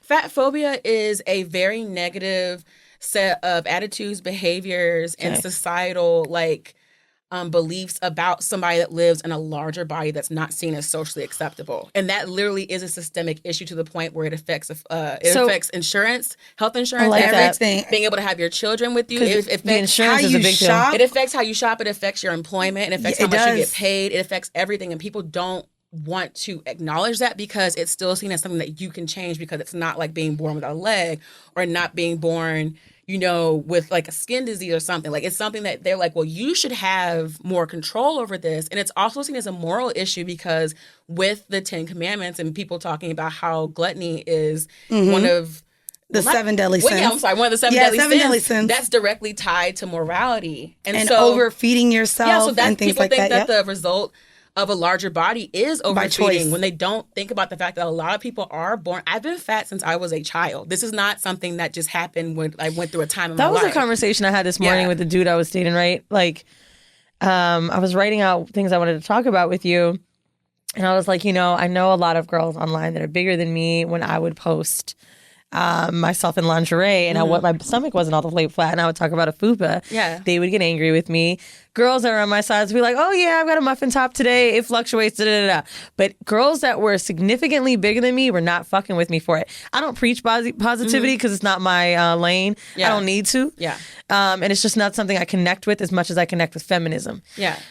Fatphobia is a very negative set of attitudes, behaviors, and societal beliefs about somebody that lives in a larger body that's not seen as socially acceptable. And that literally is a systemic issue to the point where it affects insurance, health insurance, everything. Being able to have your children with you. It affects the insurance is a big deal. It affects how you shop. It affects your employment. It affects how much you get paid. It affects everything. And people don't want to acknowledge that because it's still seen as something that you can change, because it's not like being born without a leg or not being born, you know, with like a skin disease or something. Like, it's something that they're like, well, you should have more control over this. And it's also seen as a moral issue because with the 10 Commandments and people talking about how gluttony is one of the 7 deadly sins. Yeah, I'm sorry, one of the seven deadly sins. That's directly tied to morality. And so, overfeeding yourself and things like that. People think that the result of a larger body is overfeeding when they don't think about the fact that a lot of people are born. I've been fat since I was a child. This is not something that just happened when I went through a time in my life. That was a conversation I had this morning with the dude I was dating, right? Like, I was writing out things I wanted to talk about with you. And I was like, you know, I know a lot of girls online that are bigger than me. When I would post myself in lingerie and what my stomach wasn't all the way flat, and I would talk about a fupa, they would get angry with me. Girls that are on my sides would be like, oh yeah, I've got a muffin top today, it fluctuates, da-da-da-da. But girls that were significantly bigger than me were not fucking with me for it. I don't preach positivity because it's not my lane. I don't need to. And it's just not something I connect with as much as I connect with feminism.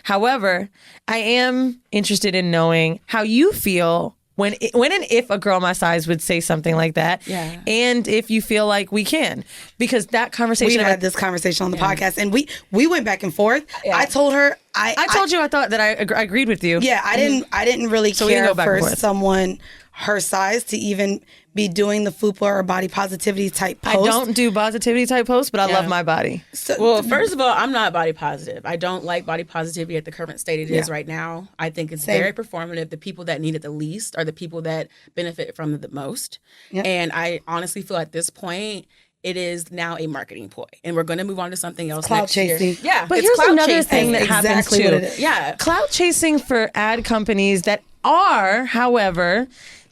However, I am interested in knowing how you feel when and if a girl my size would say something like that, and if you feel like we can, because that conversation, we had this conversation on the podcast, and we went back and forth. I told her, I told you I thought that I agreed with you. Yeah, I didn't really care for someone her size to even be doing the fupa or body positivity type post. I don't do positivity type posts, but I love my body. So, well, first of all, I'm not body positive. I don't like body positivity at the current state it is right now. I think it's very performative. The people that need it the least are the people that benefit from it the most. And I honestly feel at this point, it is now a marketing ploy, and we're going to move on to something else next year. Yeah, but here's another thing that happens too. Yeah, clout chasing for ad companies that are, however,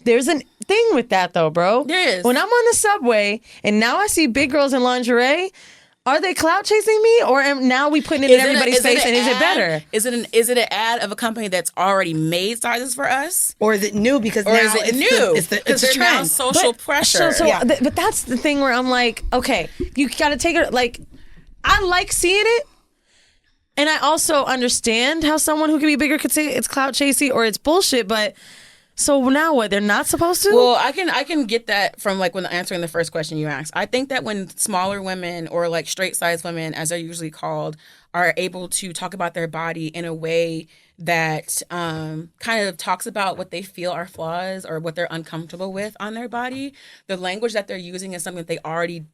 there's a thing with that though, bro. There is. When I'm on the subway and now I see big girls in lingerie, are they clout chasing me, or now we putting it in everybody's face? And is it better? Is it an ad of a company that's already made sizes for us, or is it new because now it's new? It's a trend. Now social pressure. But that's the thing where I'm like, okay, you got to take it. Like, I like seeing it. And I also understand how someone who can be bigger could say it's clout chasing or it's bullshit, but so now what? They're not supposed to? Well, I can get that from like when answering the first question you asked. I think that when smaller women or like straight size women, as they're usually called, are able to talk about their body in a way that kind of talks about what they feel are flaws or what they're uncomfortable with on their body, the language that they're using is something that they already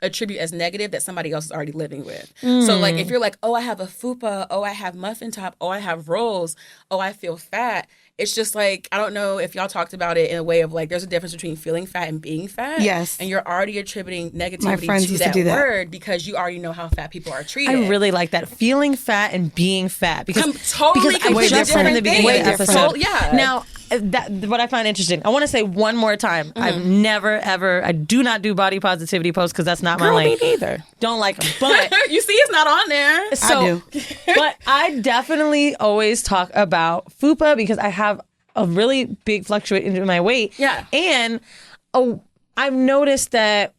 attribute as negative that somebody else is already living with. So like if you're like, oh, I have a fupa, oh, I have muffin top, oh, I have rolls, oh, I feel fat. It's just like, I don't know if y'all talked about it in a way of like, there's a difference between feeling fat and being fat. Yes. And you're already attributing negativity to that word because you already know how fat people are treated. I really like that. Feeling fat and being fat. Because completely just said in the beginning of the episode. Yeah. Now, what I find interesting, I want to say one more time, I've never, ever, I do not do body positivity posts because that's not my lane. Me neither. Don't like them. But you see, it's not on there. So, I do. But I definitely always talk about fupa because I have a really big fluctuation in my weight. Yeah. And I've noticed that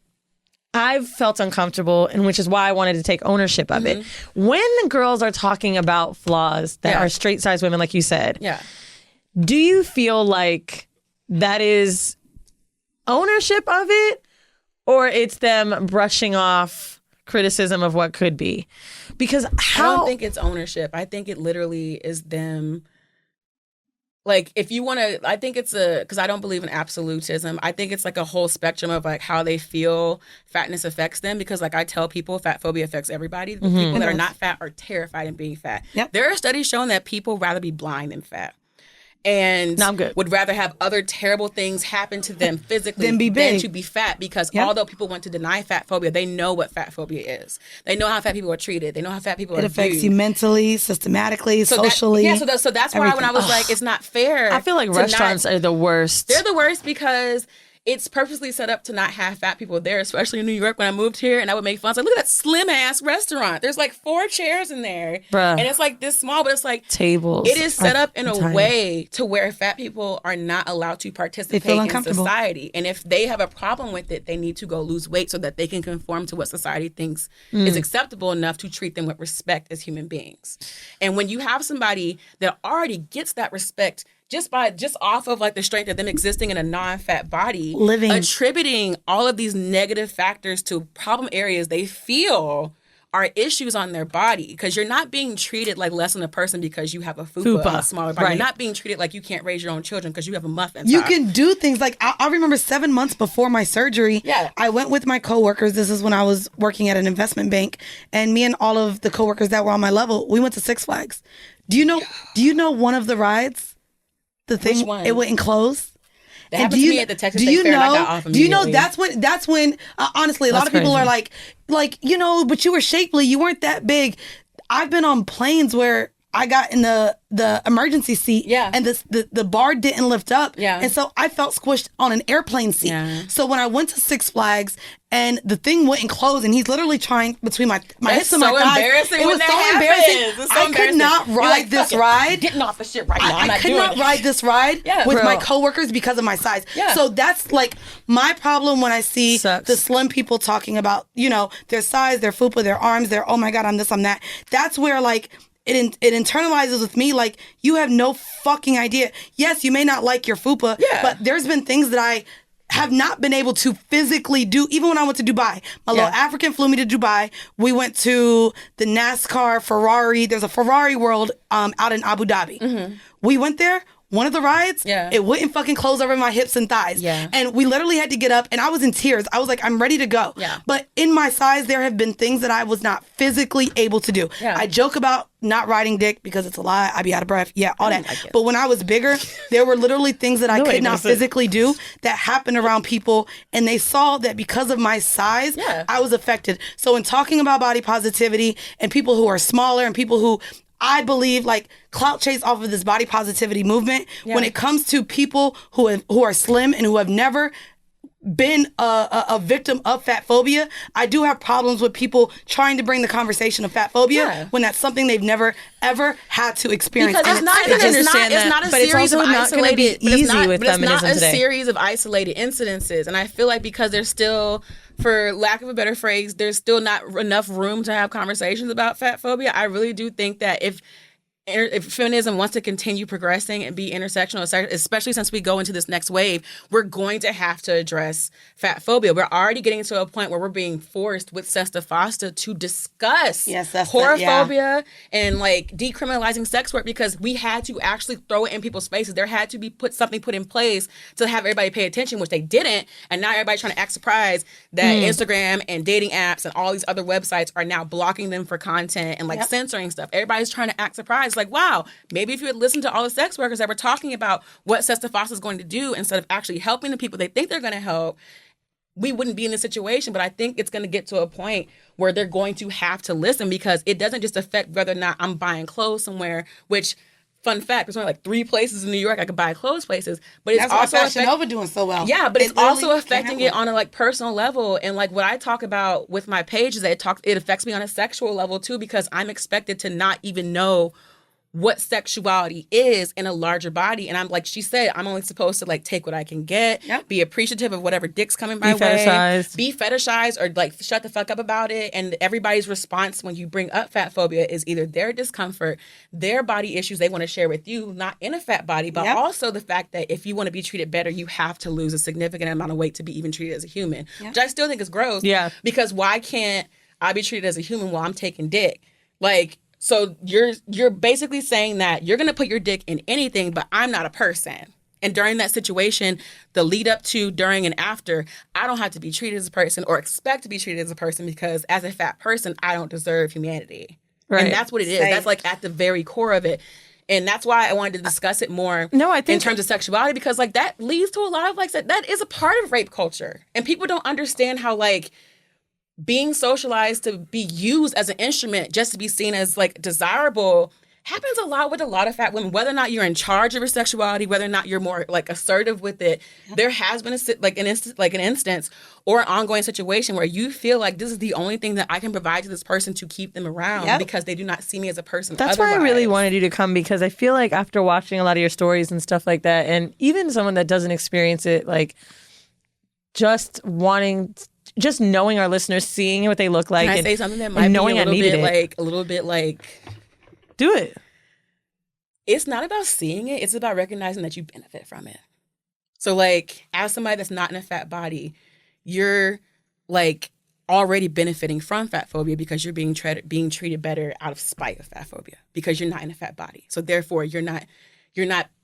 I've felt uncomfortable, and which is why I wanted to take ownership of it. When girls are talking about flaws that are straight size women, like you said, do you feel like that is ownership of it, or it's them brushing off criticism of what could be? Because I don't think it's ownership. I think it literally is them. Like, if you want to, I think it's because I don't believe in absolutism. I think it's like a whole spectrum of like how they feel fatness affects them. Because like I tell people, fat phobia affects everybody. The people that are not fat are terrified of being fat. There are studies showing that people rather be blind than fat. And would rather have other terrible things happen to them physically than to be fat, because although people want to deny fat phobia, they know what fat phobia is. They know how fat people are treated. They know how fat people are viewed. It affects you mentally, systematically, socially. So that's why when I was like, it's not fair. I feel like restaurants are the worst. They're the worst because it's purposely set up to not have fat people there, especially in New York when I moved here, and I would make fun. I was like, look at that slim ass restaurant. There's like 4 chairs in there. Bruh. And it's like this small, but it's like tables. It is set up in a way to where fat people are not allowed to participate in society. And if they have a problem with it, they need to go lose weight so that they can conform to what society thinks is acceptable enough to treat them with respect as human beings. And when you have somebody that already gets that respect just off of like the strength of them existing in a non-fat body, attributing all of these negative factors to problem areas they feel are issues on their body, because you're not being treated like less than a person because you have a fupa, a smaller body. Right. You're not being treated like you can't raise your own children because you have a muffin top. You can do things like, I remember 7 months before my surgery, I went with my coworkers. This is when I was working at an investment bank, and me and all of the coworkers that were on my level, we went to Six Flags. Do you know one of the rides? The thing, it wouldn't close. That happened to me at the Texas State Fair, and I got off immediately. Do you know that's when honestly, a lot of people are like, but you were shapely, you weren't that big. I've been on planes where I got in the emergency seat, and the bar didn't lift up, and so I felt squished on an airplane seat. So when I went to Six Flags and the thing wouldn't close, and he's literally trying between my hips and my thighs. It was so embarrassing. I could not ride this ride. Getting off the shit right now. I could not ride this ride with my coworkers because of my size. So that's like my problem when I see the slim people talking about, their size, their fupa, their arms, their, oh my God, I'm this, I'm that. That's where like it internalizes with me, like, you have no fucking idea. Yes, you may not like your fupa, but there's been things that I have not been able to physically do. Even when I went to Dubai, my little African flew me to Dubai. We went to the NASCAR Ferrari. There's a Ferrari World out in Abu Dhabi. We went there. One of the rides, it wouldn't fucking close over my hips and thighs. And we literally had to get up, and I was in tears. I was like, I'm ready to go. But in my size, there have been things that I was not physically able to do. I joke about not riding dick because it's a lie. I'd be out of breath. All that. Like, but when I was bigger, there were literally things that I could not physically do that happened around people, and they saw that because of my size, I was affected. So in talking about body positivity and people who are smaller and people who I believe like clout chase off of this body positivity movement, when it comes to people who are slim and who have never been a victim of fat phobia, I do have problems with people trying to bring the conversation of fat phobia when that's something they've never ever had to experience. Because it's not a series of isolated. It's not a series of isolated incidences, and I feel like because there's still, for lack of a better phrase, there's still not enough room to have conversations about fat phobia. I really do think that if feminism wants to continue progressing and be intersectional, especially since we go into this next wave, we're going to have to address fat phobia. We're already getting to a point where we're being forced with Sesta Fosta to discuss whorephobia and like decriminalizing sex work, because we had to actually throw it in people's faces. There had to be something put in place to have everybody pay attention, which they didn't. And now everybody's trying to act surprised that Instagram and dating apps and all these other websites are now blocking them for content and like censoring stuff. Everybody's trying to act surprised. Like, wow, maybe if you had listened to all the sex workers that were talking about what Sesta Fosta is going to do instead of actually helping the people they think they're going to help, we wouldn't be in this situation. But I think it's going to get to a point where they're going to have to listen, because it doesn't just affect whether or not I'm buying clothes somewhere, which, fun fact, there's only like 3 places in New York I could buy clothes places. But it's also Fashion Nova doing so well. Yeah, but it's also affecting it on a like personal level. And like what I talk about with my page is that it affects me on a sexual level too, because I'm expected to not even know what sexuality is in a larger body. And I'm like she said, I'm only supposed to like take what I can get, be appreciative of whatever dick's coming my way, be fetishized or like shut the fuck up about it. And everybody's response when you bring up fat phobia is either their discomfort, their body issues they want to share with you, not in a fat body, but also the fact that if you want to be treated better, you have to lose a significant amount of weight to be even treated as a human, which I still think is gross. Yeah. Because why can't I be treated as a human while I'm taking dick? Like, so you're basically saying that you're going to put your dick in anything, but I'm not a person. And during that situation, the lead up to, during, and after, I don't have to be treated as a person or expect to be treated as a person because as a fat person, I don't deserve humanity. Right. And that's what it is. That's like at the very core of it. And that's why I wanted to discuss it more in terms of sexuality, because like that leads to a lot of like that is a part of rape culture. And people don't understand how like being socialized to be used as an instrument just to be seen as like desirable happens a lot with a lot of fat women, whether or not you're in charge of your sexuality, whether or not you're more like assertive with it. There has been an instance or an ongoing situation where you feel like this is the only thing that I can provide to this person to keep them around because they do not see me as a person. That's why I really wanted you to come, because I feel like after watching a lot of your stories and stuff like that, and even someone that doesn't experience it, like just knowing our listeners, seeing what they look like. Can I say something that might be a little bit like do it. It's not about seeing it. It's about recognizing that you benefit from it. So like as somebody that's not in a fat body, you're like already benefiting from fat phobia because you're being treated better out of spite of fat phobia because you're not in a fat body. So therefore you're not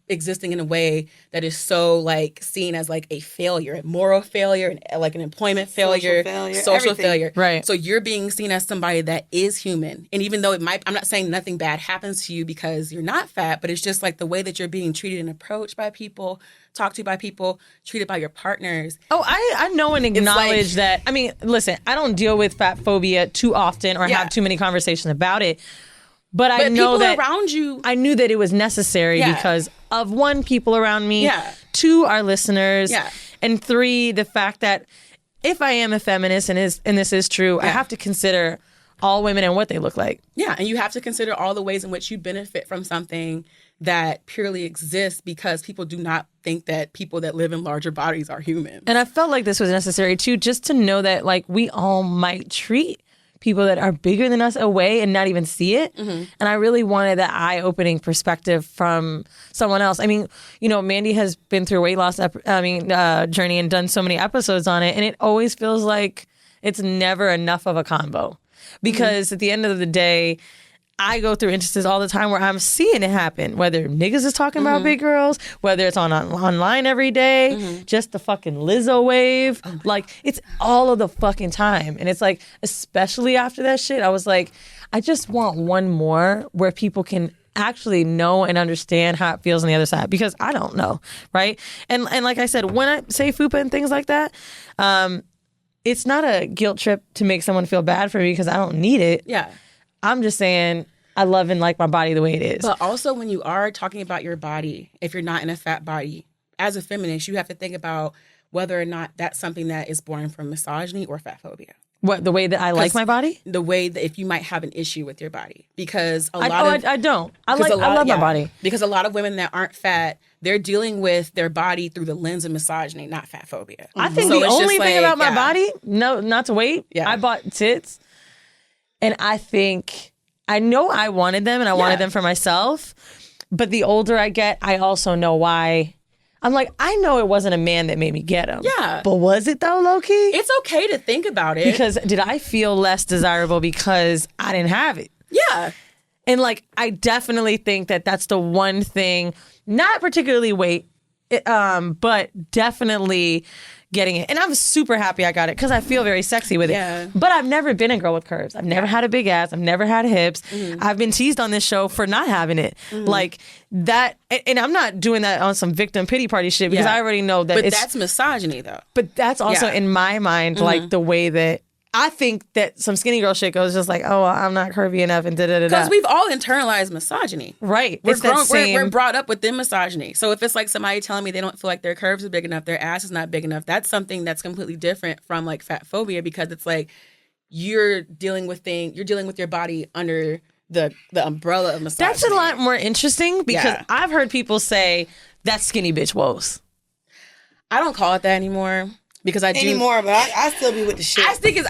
existing in a way that is so like seen as like a failure, a moral failure, and like an employment failure, social failure. Right. So you're being seen as somebody that is human. And even though I'm not saying nothing bad happens to you because you're not fat, but it's just like the way that you're being treated and approached by people, talked to by people, treated by your partners. Oh, I know and acknowledge that. I mean, listen, I don't deal with fat phobia too often or have too many conversations about it. But I know that around you, I knew that it was necessary because of one, people around me, two, our listeners, and three, the fact that if I am a feminist and this is true, I have to consider all women and what they look like. Yeah, and you have to consider all the ways in which you benefit from something that purely exists because people do not think that people that live in larger bodies are human. And I felt like this was necessary too, just to know that like we all might treat people that are bigger than us away and not even see it. Mm-hmm. And I really wanted that eye-opening perspective from someone else. I mean, you know, Mandy has been through a weight loss journey and done so many episodes on it. And it always feels like it's never enough of a combo. Because at the end of the day, I go through instances all the time where I'm seeing it happen, whether niggas is talking about big girls, whether it's online every day, just the fucking Lizzo wave. Like, it's all of the fucking time. And it's like, especially after that shit, I was like, I just want one more where people can actually know and understand how it feels on the other side, because I don't know, right? And like I said, when I say fupa and things like that, it's not a guilt trip to make someone feel bad for me because I don't need it. Yeah. I'm just saying I love and like my body the way it is. But also when you are talking about your body, if you're not in a fat body, as a feminist, you have to think about whether or not that's something that is born from misogyny or fat phobia. What, the way that I like my body? The way that if you might have an issue with your body. Because I don't. I love my body. Because a lot of women that aren't fat, they're dealing with their body through the lens of misogyny, not fat phobia. I think the only thing about my body, no, not to weight, I bought tits. And I know I wanted them and I wanted them for myself. But the older I get, I also know why. I'm like, I know it wasn't a man that made me get them. Yeah. But was it though, low-key? It's okay to think about it. Because did I feel less desirable because I didn't have it? Yeah. And like, I definitely think that that's the one thing, not particularly weight, but definitely getting it. And I'm super happy I got it because I feel very sexy with it. But I've never been a girl with curves. I've never had a big ass. I've never had hips. I've been teased on this show for not having it. Like that. And I'm not doing that on some victim pity party shit because I already know that but that's misogyny though. But that's also in my mind, like the way that I think that some skinny girl shit goes just like, oh, well, I'm not curvy enough and da-da-da-da. Because we've all internalized misogyny. Right. We're brought up within misogyny. So if it's like somebody telling me they don't feel like their curves are big enough, their ass is not big enough, that's something that's completely different from like fat phobia because it's like you're dealing with your body under the umbrella of misogyny. That's a lot more interesting because I've heard people say that's skinny bitch woes. I don't call it that anymore because I do anymore, but I still be with the shit. I think it's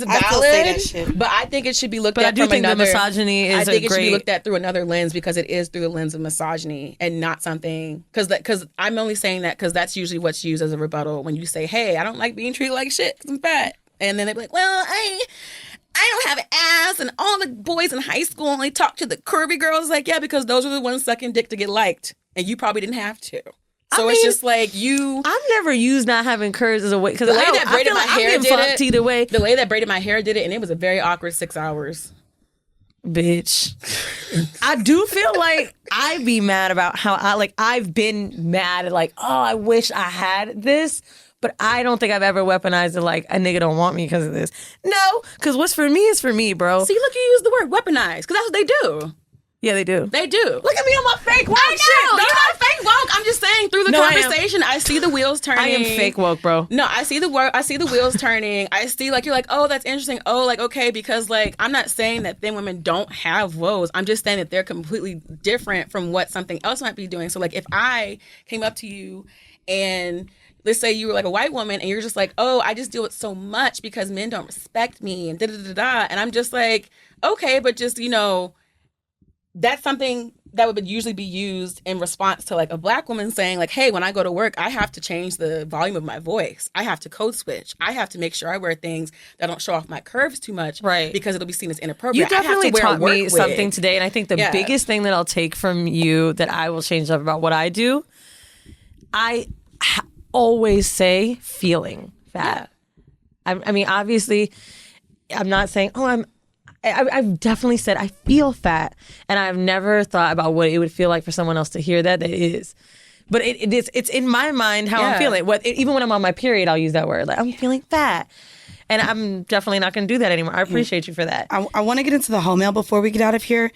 valid, still say that shit. but I think it should be looked But at I do from think another. the misogyny is I think a it should be great. looked at through another lens because it is through the lens of misogyny and not something because I'm only saying that because that's usually what's used as a rebuttal when you say, "Hey, I don't like being treated like shit because I'm fat," and then they be like, "Well, I don't have an ass, and all the boys in high school only talk to the curvy girls." Like, yeah, because those are the ones sucking dick to get liked, and you probably didn't have to. So it's just like you. I've never used not having curves as a way because The way that braided my hair did fucked it. either way. The way that braided my hair did it, and it was a very awkward 6 hours. Bitch. I do feel like I'd be mad about how I've been mad at like, oh, I wish I had this, but I don't think I've ever weaponized it like a nigga don't want me because of this. No, because what's for me is for me, bro. See, look, you use the word weaponized because that's what they do. Yeah, they do. They do. Look at me on my fake woke I know, shit. you're not fake woke. I'm just saying through the No, I am. conversation, I see the wheels turning. I am fake woke, bro. No, I see the wheels turning. I see like you're like, oh, that's interesting. Oh, like okay, because like I'm not saying that thin women don't have woes. I'm just saying that they're completely different from what something else might be doing. So like if I came up to you and let's say you were like a white woman and you're just like, oh, I just deal with so much because men don't respect me and da da da da, and I'm just like, okay, but just that's something that would usually be used in response to like a black woman saying like, hey, when I go to work, I have to change the volume of my voice. I have to code switch. I have to make sure I wear things that don't show off my curves too much. Right. Because it'll be seen as inappropriate. You definitely I have to wear taught a work me wig. something today, and I think the biggest thing that I'll take from you that I will change up about what I do, I always say feeling fat. I mean, obviously, I'm not saying, oh, I've definitely said I feel fat, and I've never thought about what it would feel like for someone else to hear that it is. But it's in my mind how I'm feeling. Even when I'm on my period, I'll use that word. Like, I'm feeling fat. And I'm definitely not going to do that anymore. I appreciate you for that. I want to get into the hoe mail before we get out of here.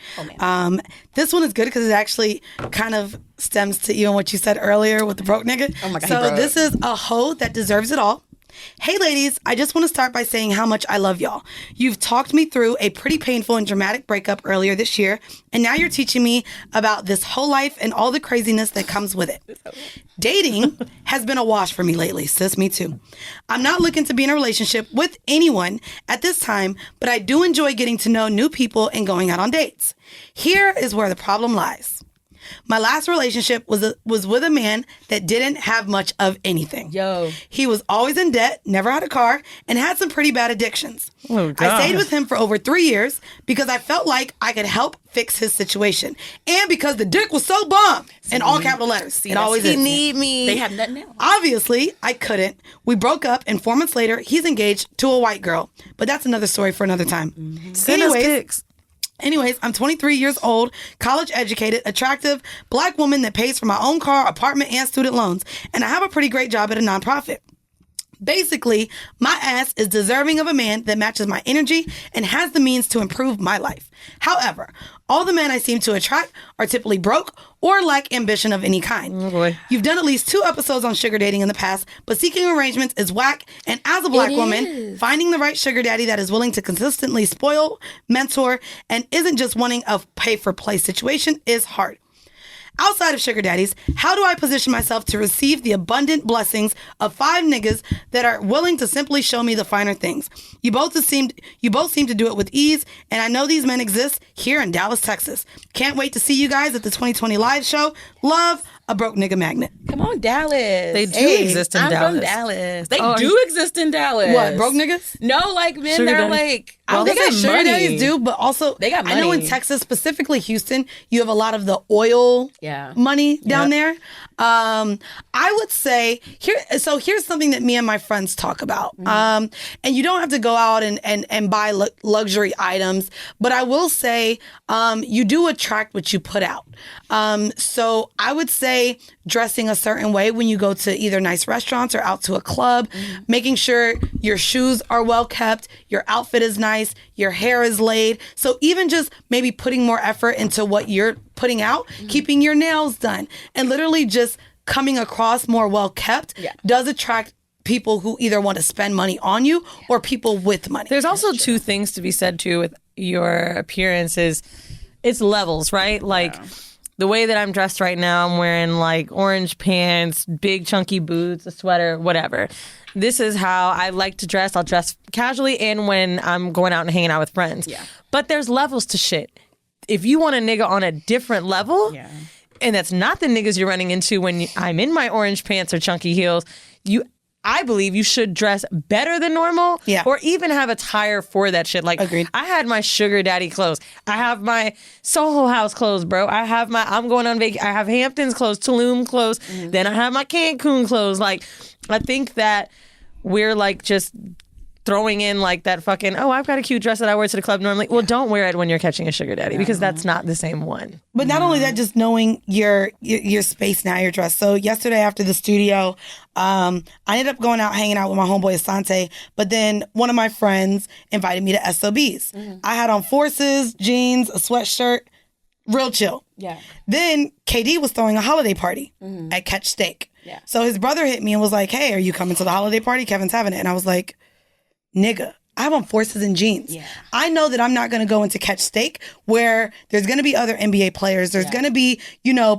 This one is good because it actually kind of stems to even what you said earlier with the broke nigga. Oh my God, So this is a hoe that deserves it all. Hey ladies, I just want to start by saying how much I love y'all. You've talked me through a pretty painful and dramatic breakup earlier this year, and now you're teaching me about this whole life and all the craziness that comes with it. Dating has been a wash for me lately, sis, me too. I'm not looking to be in a relationship with anyone at this time, but I do enjoy getting to know new people and going out on dates. Here is where the problem lies. My last relationship was with a man that didn't have much of anything. He was always in debt, never had a car, and had some pretty bad addictions. Oh, God. I stayed with him for over 3 years because I felt like I could help fix his situation. And because the dick was so bomb, in all capital letters. It always is. Need me. They have nothing else. Obviously, I couldn't. We broke up, and 4 months later, he's engaged to a white girl. But that's another story for another time. Send us pics. Anyways, I'm 23 years old, college educated, attractive, black woman that pays for my own car, apartment, and student loans. And I have a pretty great job at a nonprofit. Basically, my ass is deserving of a man that matches my energy and has the means to improve my life. However, all the men I seem to attract are typically broke or lack ambition of any kind. Oh boy. You've done at least 2 episodes on sugar dating in the past, but seeking arrangements is whack. And as a black woman, finding the right sugar daddy that is willing to consistently spoil, mentor, and isn't just wanting a pay-for-play situation is hard. Outside of sugar daddies, how do I position myself to receive the abundant blessings of 5 niggas that are willing to simply show me the finer things? You both seem to do it with ease, and I know these men exist here in Dallas, Texas. Can't wait to see you guys at the 2020 live show. Love, a broke nigga magnet. Come on, Dallas. They do exist in I'm Dallas. from Dallas. They do exist in Dallas. What, broke niggas? No, like men Sugar that are daddy. like, I was they gonna got say sugar money. daddies do, but also They got I know in money. Texas, specifically Houston, you have a lot of the oil money down there. I would say here's something that me and my friends talk about. And you don't have to go out and buy luxury items, but I will say you do attract what you put out. So I would say dressing a certain way when you go to either nice restaurants or out to a club, making sure your shoes are well kept, your outfit is nice, your hair is laid. So even just maybe putting more effort into what you're putting out, keeping your nails done, and literally just coming across more well kept does attract people who either want to spend money on you or people with money. There's also 2 things to be said too with your appearance is it's levels, right? Like the way that I'm dressed right now, I'm wearing like orange pants, big chunky boots, a sweater, whatever. This is how I like to dress. I'll dress casually and when I'm going out and hanging out with friends. Yeah. But there's levels to shit. If you want a nigga on a different level, and that's not the niggas you're running into when I'm in my orange pants or chunky heels, I believe you should dress better than normal or even have attire for that shit. Like, agreed. I had my sugar daddy clothes. I have my Soho House clothes, bro. I have my I'm going on vacation. I have Hamptons clothes, Tulum clothes. Then I have my Cancun clothes. Like, I think that we're like just throwing in like that fucking, I've got a cute dress that I wear to the club normally. Well, don't wear it when you're catching a sugar daddy because that's not the same one. But not only that, just knowing your space now, your dress. So yesterday after the studio, I ended up going out, hanging out with my homeboy Asante. But then one of my friends invited me to SOBs. I had on forces, jeans, a sweatshirt, real chill. Yeah. Then KD was throwing a holiday party at Catch Steak. Yeah. So his brother hit me and was like, hey, are you coming to the holiday party? Kevin's having it. And I was like, nigga, I have on forces and jeans. Yeah. I know that I'm not going to go into Catch Steak where there's going to be other NBA players. There's going to be,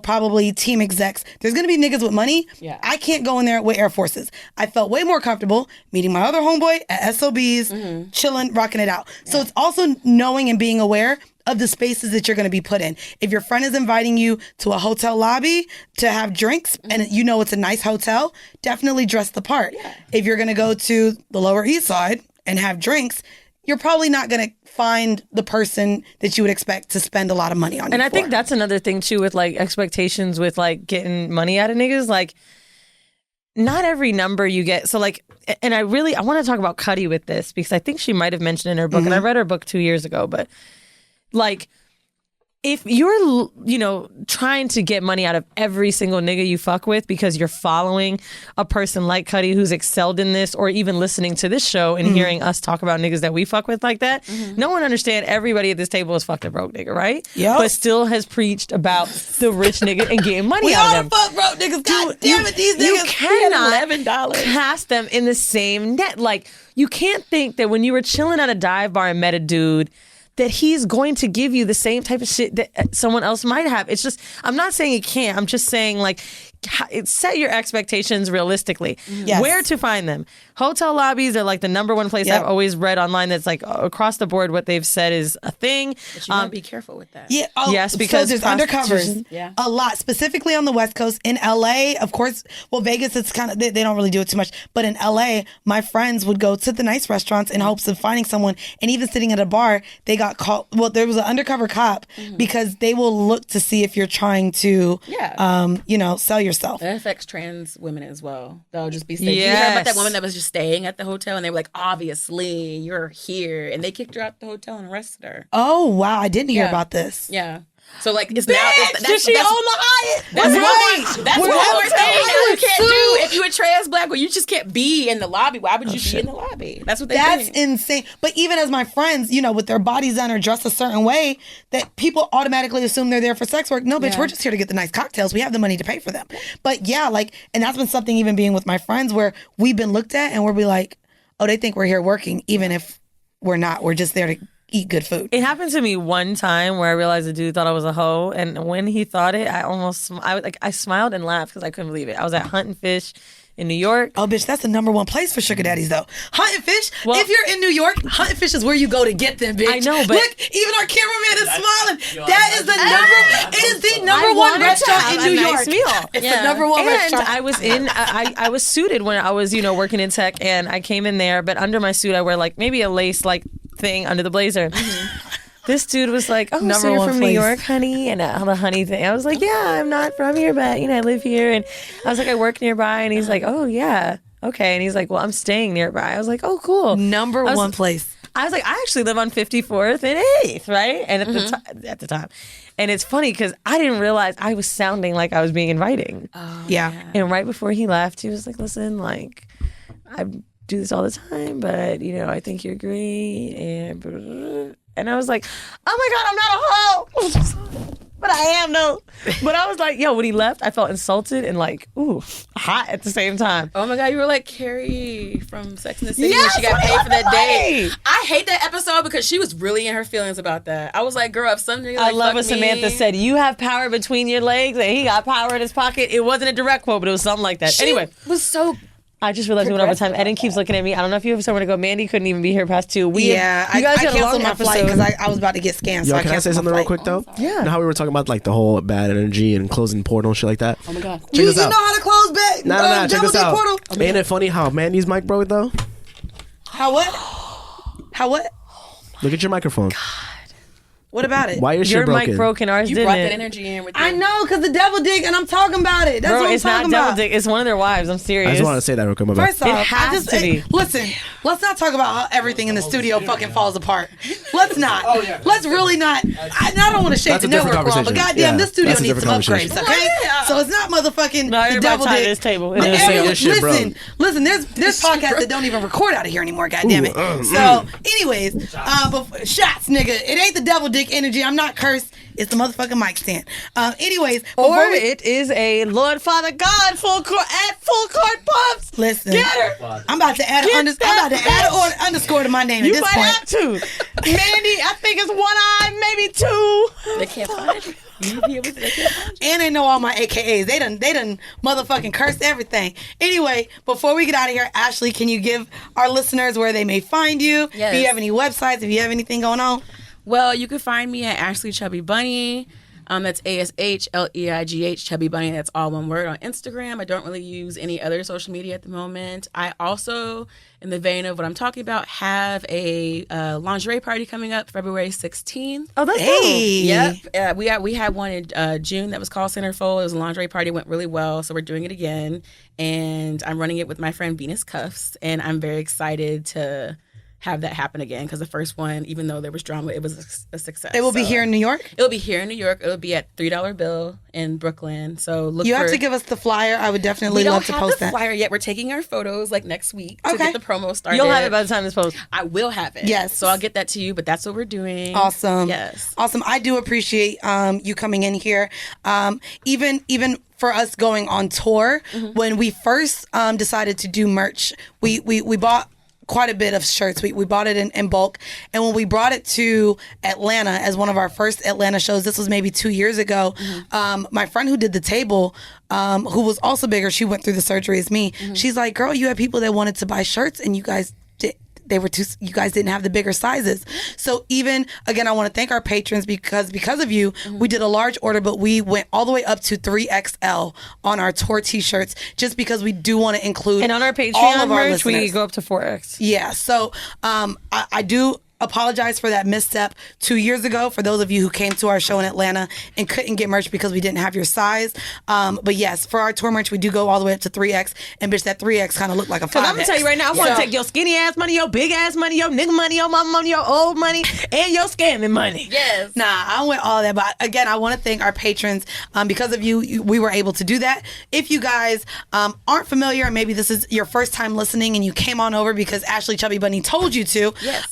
probably team execs. There's going to be niggas with money. Yeah. I can't go in there with Air Forces. I felt way more comfortable meeting my other homeboy at SOBs, chilling, rocking it out. Yeah. So it's also knowing and being aware of the spaces that you're going to be put in. If your friend is inviting you to a hotel lobby to have drinks and it's a nice hotel, definitely dress the part. Yeah. If you're going to go to the Lower East Side and have drinks, you're probably not going to find the person that you would expect to spend a lot of money on. And I think that's another thing too with like expectations with like getting money out of niggas. Like, not every number you get. So like, and I want to talk about Cudi with this because I think she might have mentioned in her book, and I read her book 2 years ago, but like, if you're, trying to get money out of every single nigga you fuck with because you're following a person like Cudi who's excelled in this, or even listening to this show and hearing us talk about niggas that we fuck with like that, no one understand everybody at this table has fucked a broke nigga, right? Yep. But still has preached about the rich nigga and getting money out of them. We all fuck broke niggas. God damn it, these niggas. You cannot $11 cast them in the same net. Like, you can't think that when you were chilling at a dive bar and met a dude that he's going to give you the same type of shit that someone else might have. It's just, I'm not saying he can't. I'm just saying, like, set your expectations realistically. Yes. Where to find them? Hotel lobbies are like the number one place I've always read online that's like across the board what they've said is a thing. But you want to be careful with that. Yeah. Yes, because so there's undercovers a lot, specifically on the West Coast. In LA, of course, Vegas, it's kind of, they don't really do it too much. But in LA, my friends would go to the nice restaurants in hopes of finding someone. And even sitting at a bar, they got called, there was an undercover cop because they will look to see if you're trying to, sell yourself. That affects trans women as well. They'll just be saying, you heard about that woman that was just staying at the hotel and they were like, obviously you're here, and they kicked her out the hotel and arrested her. Oh wow, I didn't hear about this. Yeah. So like it's Bitch, now does she own the Hyatt? That's right. That's what we're saying now you can't do. If you a trans black, well, you just can't be in the lobby. Why would you be in the lobby? That's what That's insane. But even as my friends, with their bodies done or dressed a certain way, that people automatically assume they're there for sex work. No, bitch, we're just here to get the nice cocktails. We have the money to pay for them. But and that's been something even being with my friends where we've been looked at and we'll be like, oh, they think we're here working, even if we're not. We're just there to eat good food. It happened to me one time where I realized the dude thought I was a hoe, and when he thought it, I smiled and laughed because I couldn't believe it. I was at Hunt and Fish in New York. Oh, bitch, that's the number one place for sugar daddies, though. Hunt and Fish. Well, if you're in New York, Hunt and Fish is where you go to get them, bitch. I know, but look, even our cameraman is smiling. That is the number one restaurant in New York. Meal. It's the number one restaurant. I was I was suited when I was working in tech, and I came in there, but under my suit I wear like maybe a lace like thing under the blazer. This dude was like, "Oh, so you're from New York, honey?" And the honey thing. I was like, "Yeah, I'm not from here, but I live here." And I was like, "I work nearby." And he's like, "Oh yeah, okay." And he's like, "Well, I'm staying nearby." I was like, "Oh, cool." Number one place. I was like, I actually live on 54th and 8th, right? And at the time, and it's funny because I didn't realize I was sounding like I was being inviting. Oh, yeah. And right before he left, he was like, "Listen, like, I do this all the time, but I think you're great." And I was like, "Oh my God, I'm not a hoe." but I am though. But I was like, yo, when he left, I felt insulted and like, ooh, hot at the same time. Oh my God, you were like Carrie from Sex and the City Yes, when she got when he paid for left that the date. money. I hate that episode because she was really in her feelings about that. I was like, girl, if somebody like I love fuck what Samantha me, said. You have power between your legs, and he got power in his pocket. It wasn't a direct quote, but it was something like that. She Anyway, was so. I just realized we went over time. Eden keeps looking at me. I don't know if you have somewhere to go. Mandy couldn't even be here past 2. I canceled my flight because episode. I was about to get scanned. Yo, so can I say canceled something my real flight. quick though? Yeah. You know how we were talking about like the whole bad energy and closing portal and shit like that? Oh my God. You this know out. how to close back? Nah, check Double this D out. portal. Ain't it funny how Mandy's mic broke though? How what? How what? Look at your microphone. What about it? Why your shit Your broken? mic broke and ours You didn't. brought that energy in with you. I know, because the devil dick, and I'm talking about it. That's Bro, what I'm it's not talking double about. dick. It's one of their wives. I'm serious. I just want to say that real quick. My bad. First off, has to be. Listen, let's not talk about how everything in the studio fucking falls apart. Let's not. Let's really not. I don't want to shake That's the a different network wrong, but conversation. goddamn, Yeah, this studio that's a needs some different upgrades, conversation. okay? So it's not motherfucking No, the everybody devil tied dick. this table. But It is. everyone- Your shit broke. listen, there's podcasts that don't even record out of here anymore, goddammit. So, anyways, shots, nigga. It ain't the devil dick energy. I'm not cursed. It's the motherfucking mic stand. Anyways, Or before we- it is a Lord Father God full court pumps. listen, Get her. I'm about to add an underscore to my name You at this might point. have to. Mandy, I think it's 1 eye, maybe 2. They can't find you. You be able to. They can't find you. And they know all my AKAs. They done motherfucking cursed everything. Anyway, before we get out of here, Ashley, can you give our listeners where they may find you? Yes. If you have any websites, if you have anything going on. Well, you can find me at AshleighChubbybunny. That's ASHLEIGH Chubby Bunny. That's all one word on Instagram. I don't really use any other social media at the moment. I also, in the vein of what I'm talking about, have a lingerie party coming up February 16th. Oh, that's Hey. Yep. We had one in June that was called Centerfold. It was a lingerie party. It went really well. So we're doing it again. And I'm running it with my friend Venus Cuffs. And I'm very excited to have that happen again because the first one, even though there was drama, it was a success. It will be here in New York? It'll be here in New York. It'll be at $3 Bill in Brooklyn. So look. You for, have to give us the flyer. I would definitely we don't love to have post the that. flyer yet. We're taking our photos like next week to Okay. get the promo started. You'll have it by the time this posts. I will have it. Yes. So I'll get that to you. But that's what we're doing. Awesome. Yes. Awesome. I do appreciate you coming in here. Even for us going on tour, when we first decided to do merch, we bought quite a bit of shirts. We bought it in bulk. And when we brought it to Atlanta as one of our first Atlanta shows, this was maybe 2 years ago, my friend who did the table, who was also bigger, she went through the surgery as me. She's like, girl, you had people that wanted to buy shirts and you guys you guys didn't have the bigger sizes. So even, again, I want to thank our patrons because of you, we did a large order, but we went all the way up to 3XL on our tour t-shirts just because we do want to include And on our all Patreon of our merch, we listeners. go up to 4X. Yeah, so I do apologize for that misstep 2 years ago for those of you who came to our show in Atlanta and couldn't get merch because we didn't have your size. But yes, for our tour merch, we do go all the way up to 3X. And bitch, that 3X kind of looked like a 5X. Because I'm going to tell you right now, I want to take your skinny ass money, your big ass money, your nigga money, your mama money, your old money, and your scamming money. Yes. Nah, I went all that. But again, I want to thank our patrons. Because of you, we were able to do that. If you guys aren't familiar, and maybe this is your first time listening and you came on over because Ashley Chubby Bunny told you to, Yes.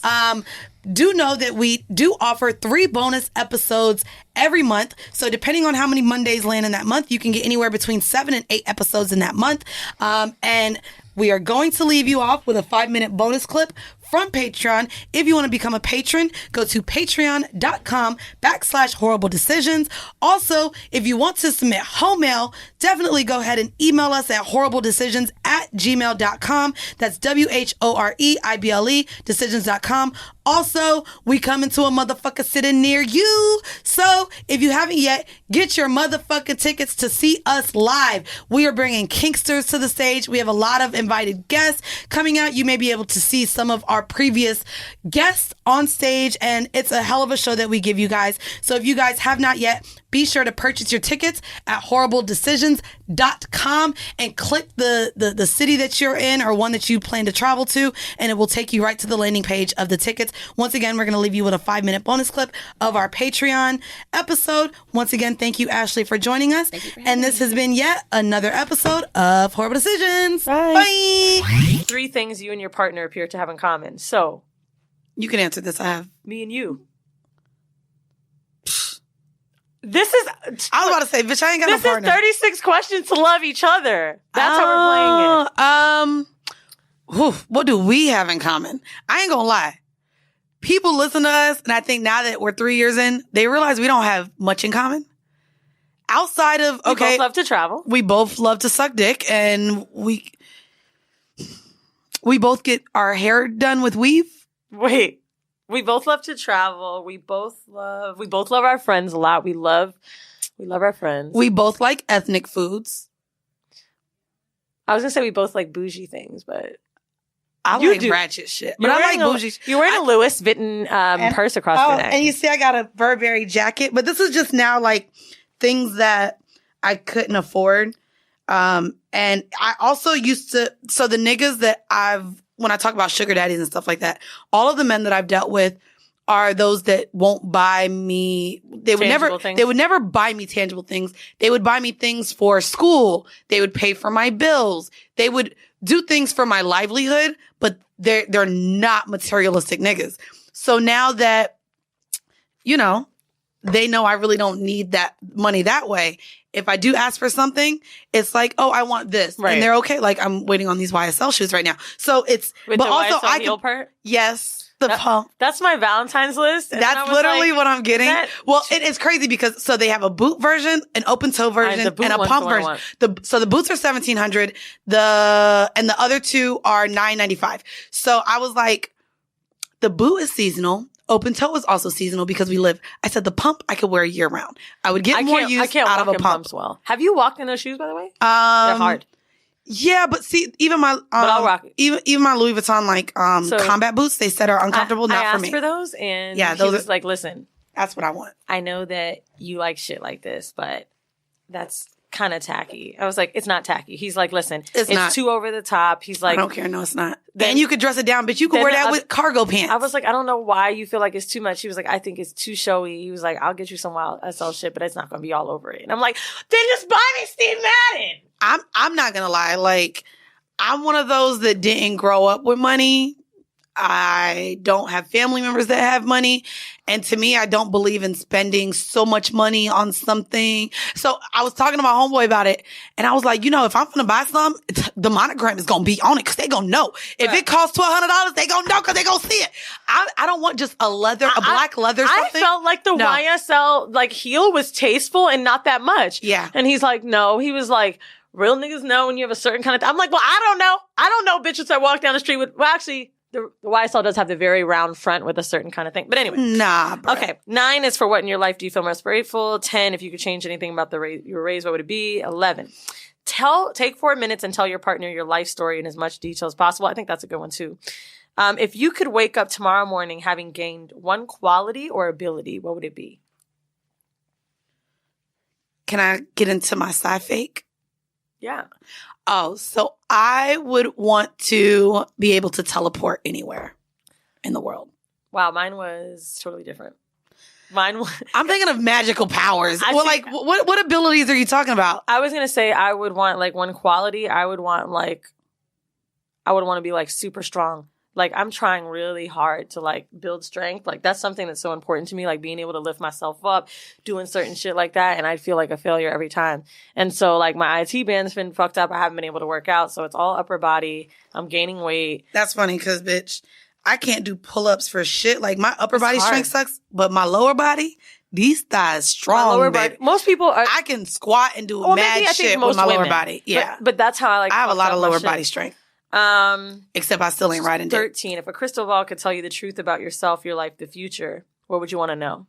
do know that we do offer 3 bonus episodes every month. So depending on how many Mondays land in that month, you can get anywhere between 7 and 8 episodes in that month. And we are going to leave you off with a 5-minute bonus clip from Patreon. If you want to become a patron, go to patreon.com/horrible decisions. Also, if you want to submit home mail, definitely go ahead and email us at horribledecisions@gmail.com. That's WHOREIBLE decisions.com. Also, we come into a motherfucker sitting near you. So if you haven't yet, get your motherfucking tickets to see us live. We are bringing Kinksters to the stage. We have a lot of invited guests coming out. You may be able to see some of our previous guests on stage, and it's a hell of a show that we give you guys. So if you guys have not yet, be sure to purchase your tickets at horribledecisions.com and click the city that you're in or one that you plan to travel to, and it will take you right to the landing page of the tickets. Once again, we're going to leave you with a 5-minute bonus clip of our Patreon episode. Once again, thank you, Ashley, for joining us. Thank you for and having this has been yet another episode of Horrible Decisions. Bye. Bye. 3 things you and your partner appear to have in common. So, You can answer this. I have. me and you. This is. I was about to say, bitch, I ain't got no partner. This is 36 questions to love each other. That's how we're playing it. What do we have in common? I ain't gonna lie. People listen to us, and I think now that we're 3 years in, they realize we don't have much in common. Outside of, We both love to travel. We both love to suck dick, and we both get our hair done with weave. Wait. We both love to travel. We both love our friends a lot. We love our friends. We both like ethnic foods. I was gonna say we both like bougie things, but I like ratchet shit. But I like bougie. You're wearing a Louis Vuitton purse across your neck. And you see I got a Burberry jacket, but this is just now like things that I couldn't afford. And I also used to, so the niggas that when I talk about sugar daddies and stuff like that, all of the men that I've dealt with are those that won't buy me. They would never buy me tangible things. They would buy me things for school. They would pay for my bills. They would do things for my livelihood, but they're not materialistic niggas. So now that, they know I really don't need that money that way. If I do ask for something, it's like, oh, I want this. Right. And they're okay. Like, I'm waiting on these YSL shoes right now. So it's, with but the also YSL heel part? Yes. The pump. That's my Valentine's list. That's literally what I'm getting. It is crazy because so they have a boot version, an open toe version, and a pump version. So the boots are $1,700. And the other two are $995. So I was like, the boot is seasonal. Open toe is also seasonal because I said the pump I could wear year round. I would get more use out of a pump. Pumps well. Have you walked in those shoes, by the way? They're hard. Yeah, but see, even my but I'll rock it. Even my Louis Vuitton combat boots, they said are uncomfortable. Not for me. I asked for those, and those was like, listen, that's what I want. I know that you like shit like this, but that's kind of tacky. I was like, it's not tacky. He's like, listen, it's too over the top. He's like, I don't care. No, it's not. And you could dress it down, but you could wear that with cargo pants. I was like, I don't know why you feel like it's too much. He was like, I think it's too showy. He was like, I'll get you some wild SL shit, but it's not going to be all over it. And I'm like, then just buy me Steve Madden. I'm not going to lie. Like, I'm one of those that didn't grow up with money. I don't have family members that have money. And to me, I don't believe in spending so much money on something. So I was talking to my homeboy about it. And I was like, if I'm going to buy some, the monogram is going to be on it because they going to know. If it costs $1,200, they going to know because they going to see it. I don't want just a black leather something. I felt like the YSL heel was tasteful and not that much. Yeah. And he's like, no. He was like, real niggas know when you have a certain kind of... I'm like, well, I don't know. I don't know bitches that walk down the street with... Well, actually... The YSL does have the very round front with a certain kind of thing. But anyway. Nah, bro. Okay. 9 is for what in your life do you feel most grateful? 10, if you could change anything about you were raised, what would it be? 11. Take 4 minutes and tell your partner your life story in as much detail as possible. I think that's a good one too. If you could wake up tomorrow morning having gained one quality or ability, what would it be? Can I get into my side fake? Yeah. Oh, so I would want to be able to teleport anywhere in the world. Wow, mine was totally different. Mine was... I'm thinking of magical powers. What abilities are you talking about? I was going to say I would want like one quality. I would want to be like super strong. Like I'm trying really hard to like build strength. Like that's something that's so important to me, like being able to lift myself up, doing certain shit like that. And I feel like a failure every time. And so like my IT band's been fucked up. I haven't been able to work out. So it's all upper body. I'm gaining weight. That's funny because bitch, I can't do pull-ups for shit. Like my upper body strength sucks, but my lower body, these thighs strong. My lower body. Most people are. I can squat and do mad shit with my lower body. Yeah. But that's how I have a lot of lower body strength. Except I still ain't riding dick. 13. If a crystal ball could tell you the truth about yourself, your life, the future, what would you want to know?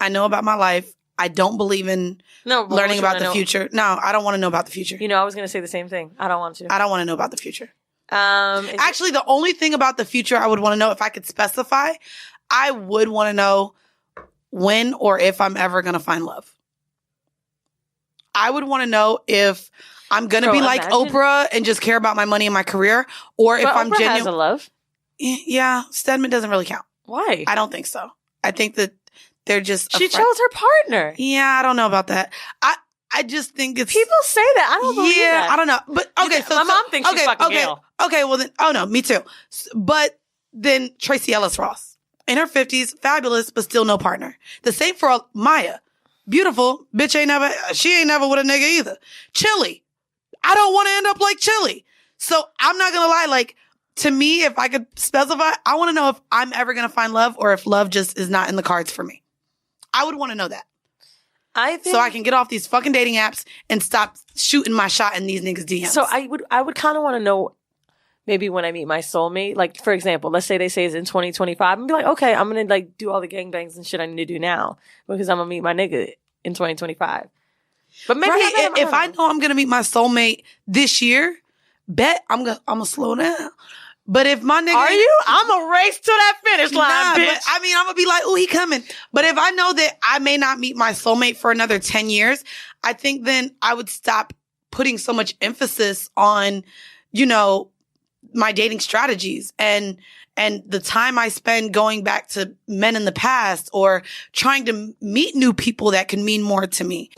I know about my life. I don't believe in learning about the future. No, I don't want to know about the future. I was going to say the same thing. I don't want to. I don't want to know about the future. Actually, the only thing about the future I would want to know, if I could specify, I would want to know when or if I'm ever going to find love. I would want to know if I'm going to be like Oprah and just care about my money and my career, or if I'm genuine. Oprah has a love. Yeah, Stedman doesn't really count. Why? I don't think so. I think that they're just... She chose her partner. Yeah, I don't know about that. I just think it's... People say that. I don't believe that. Yeah, I don't know. But okay, my mom thinks she's fucking Gail. Okay, well then... Oh, no, me too. But then Tracy Ellis Ross. in her 50s, fabulous, but still no partner. The same for Maya. Beautiful, bitch she ain't never with a nigga either. Chili. I don't want to end up like Chili. So I'm not going to lie, like, to me, if I could specify, I want to know if I'm ever going to find love or if love just is not in the cards for me. I would want to know that. So I can get off these fucking dating apps and stop shooting my shot in these niggas' DMs. So I would kind of want to know maybe when I meet my soulmate, like, for example, let's say they say it's in 2025, I'm gonna be like, okay, I'm going to like do all the gangbangs and shit I need to do now because I'm going to meet my nigga in 2025. But maybe if I know I'm going to meet my soulmate this year, bet I'm gonna slow down. But if my nigga... Are you? I'm going to race to that finish line, bitch. But, I mean, I'm going to be like, ooh, he coming. But if I know that I may not meet my soulmate for another 10 years, I think then I would stop putting so much emphasis on, you know, my dating strategies and the time I spend going back to men in the past or trying to meet new people that can mean more to me.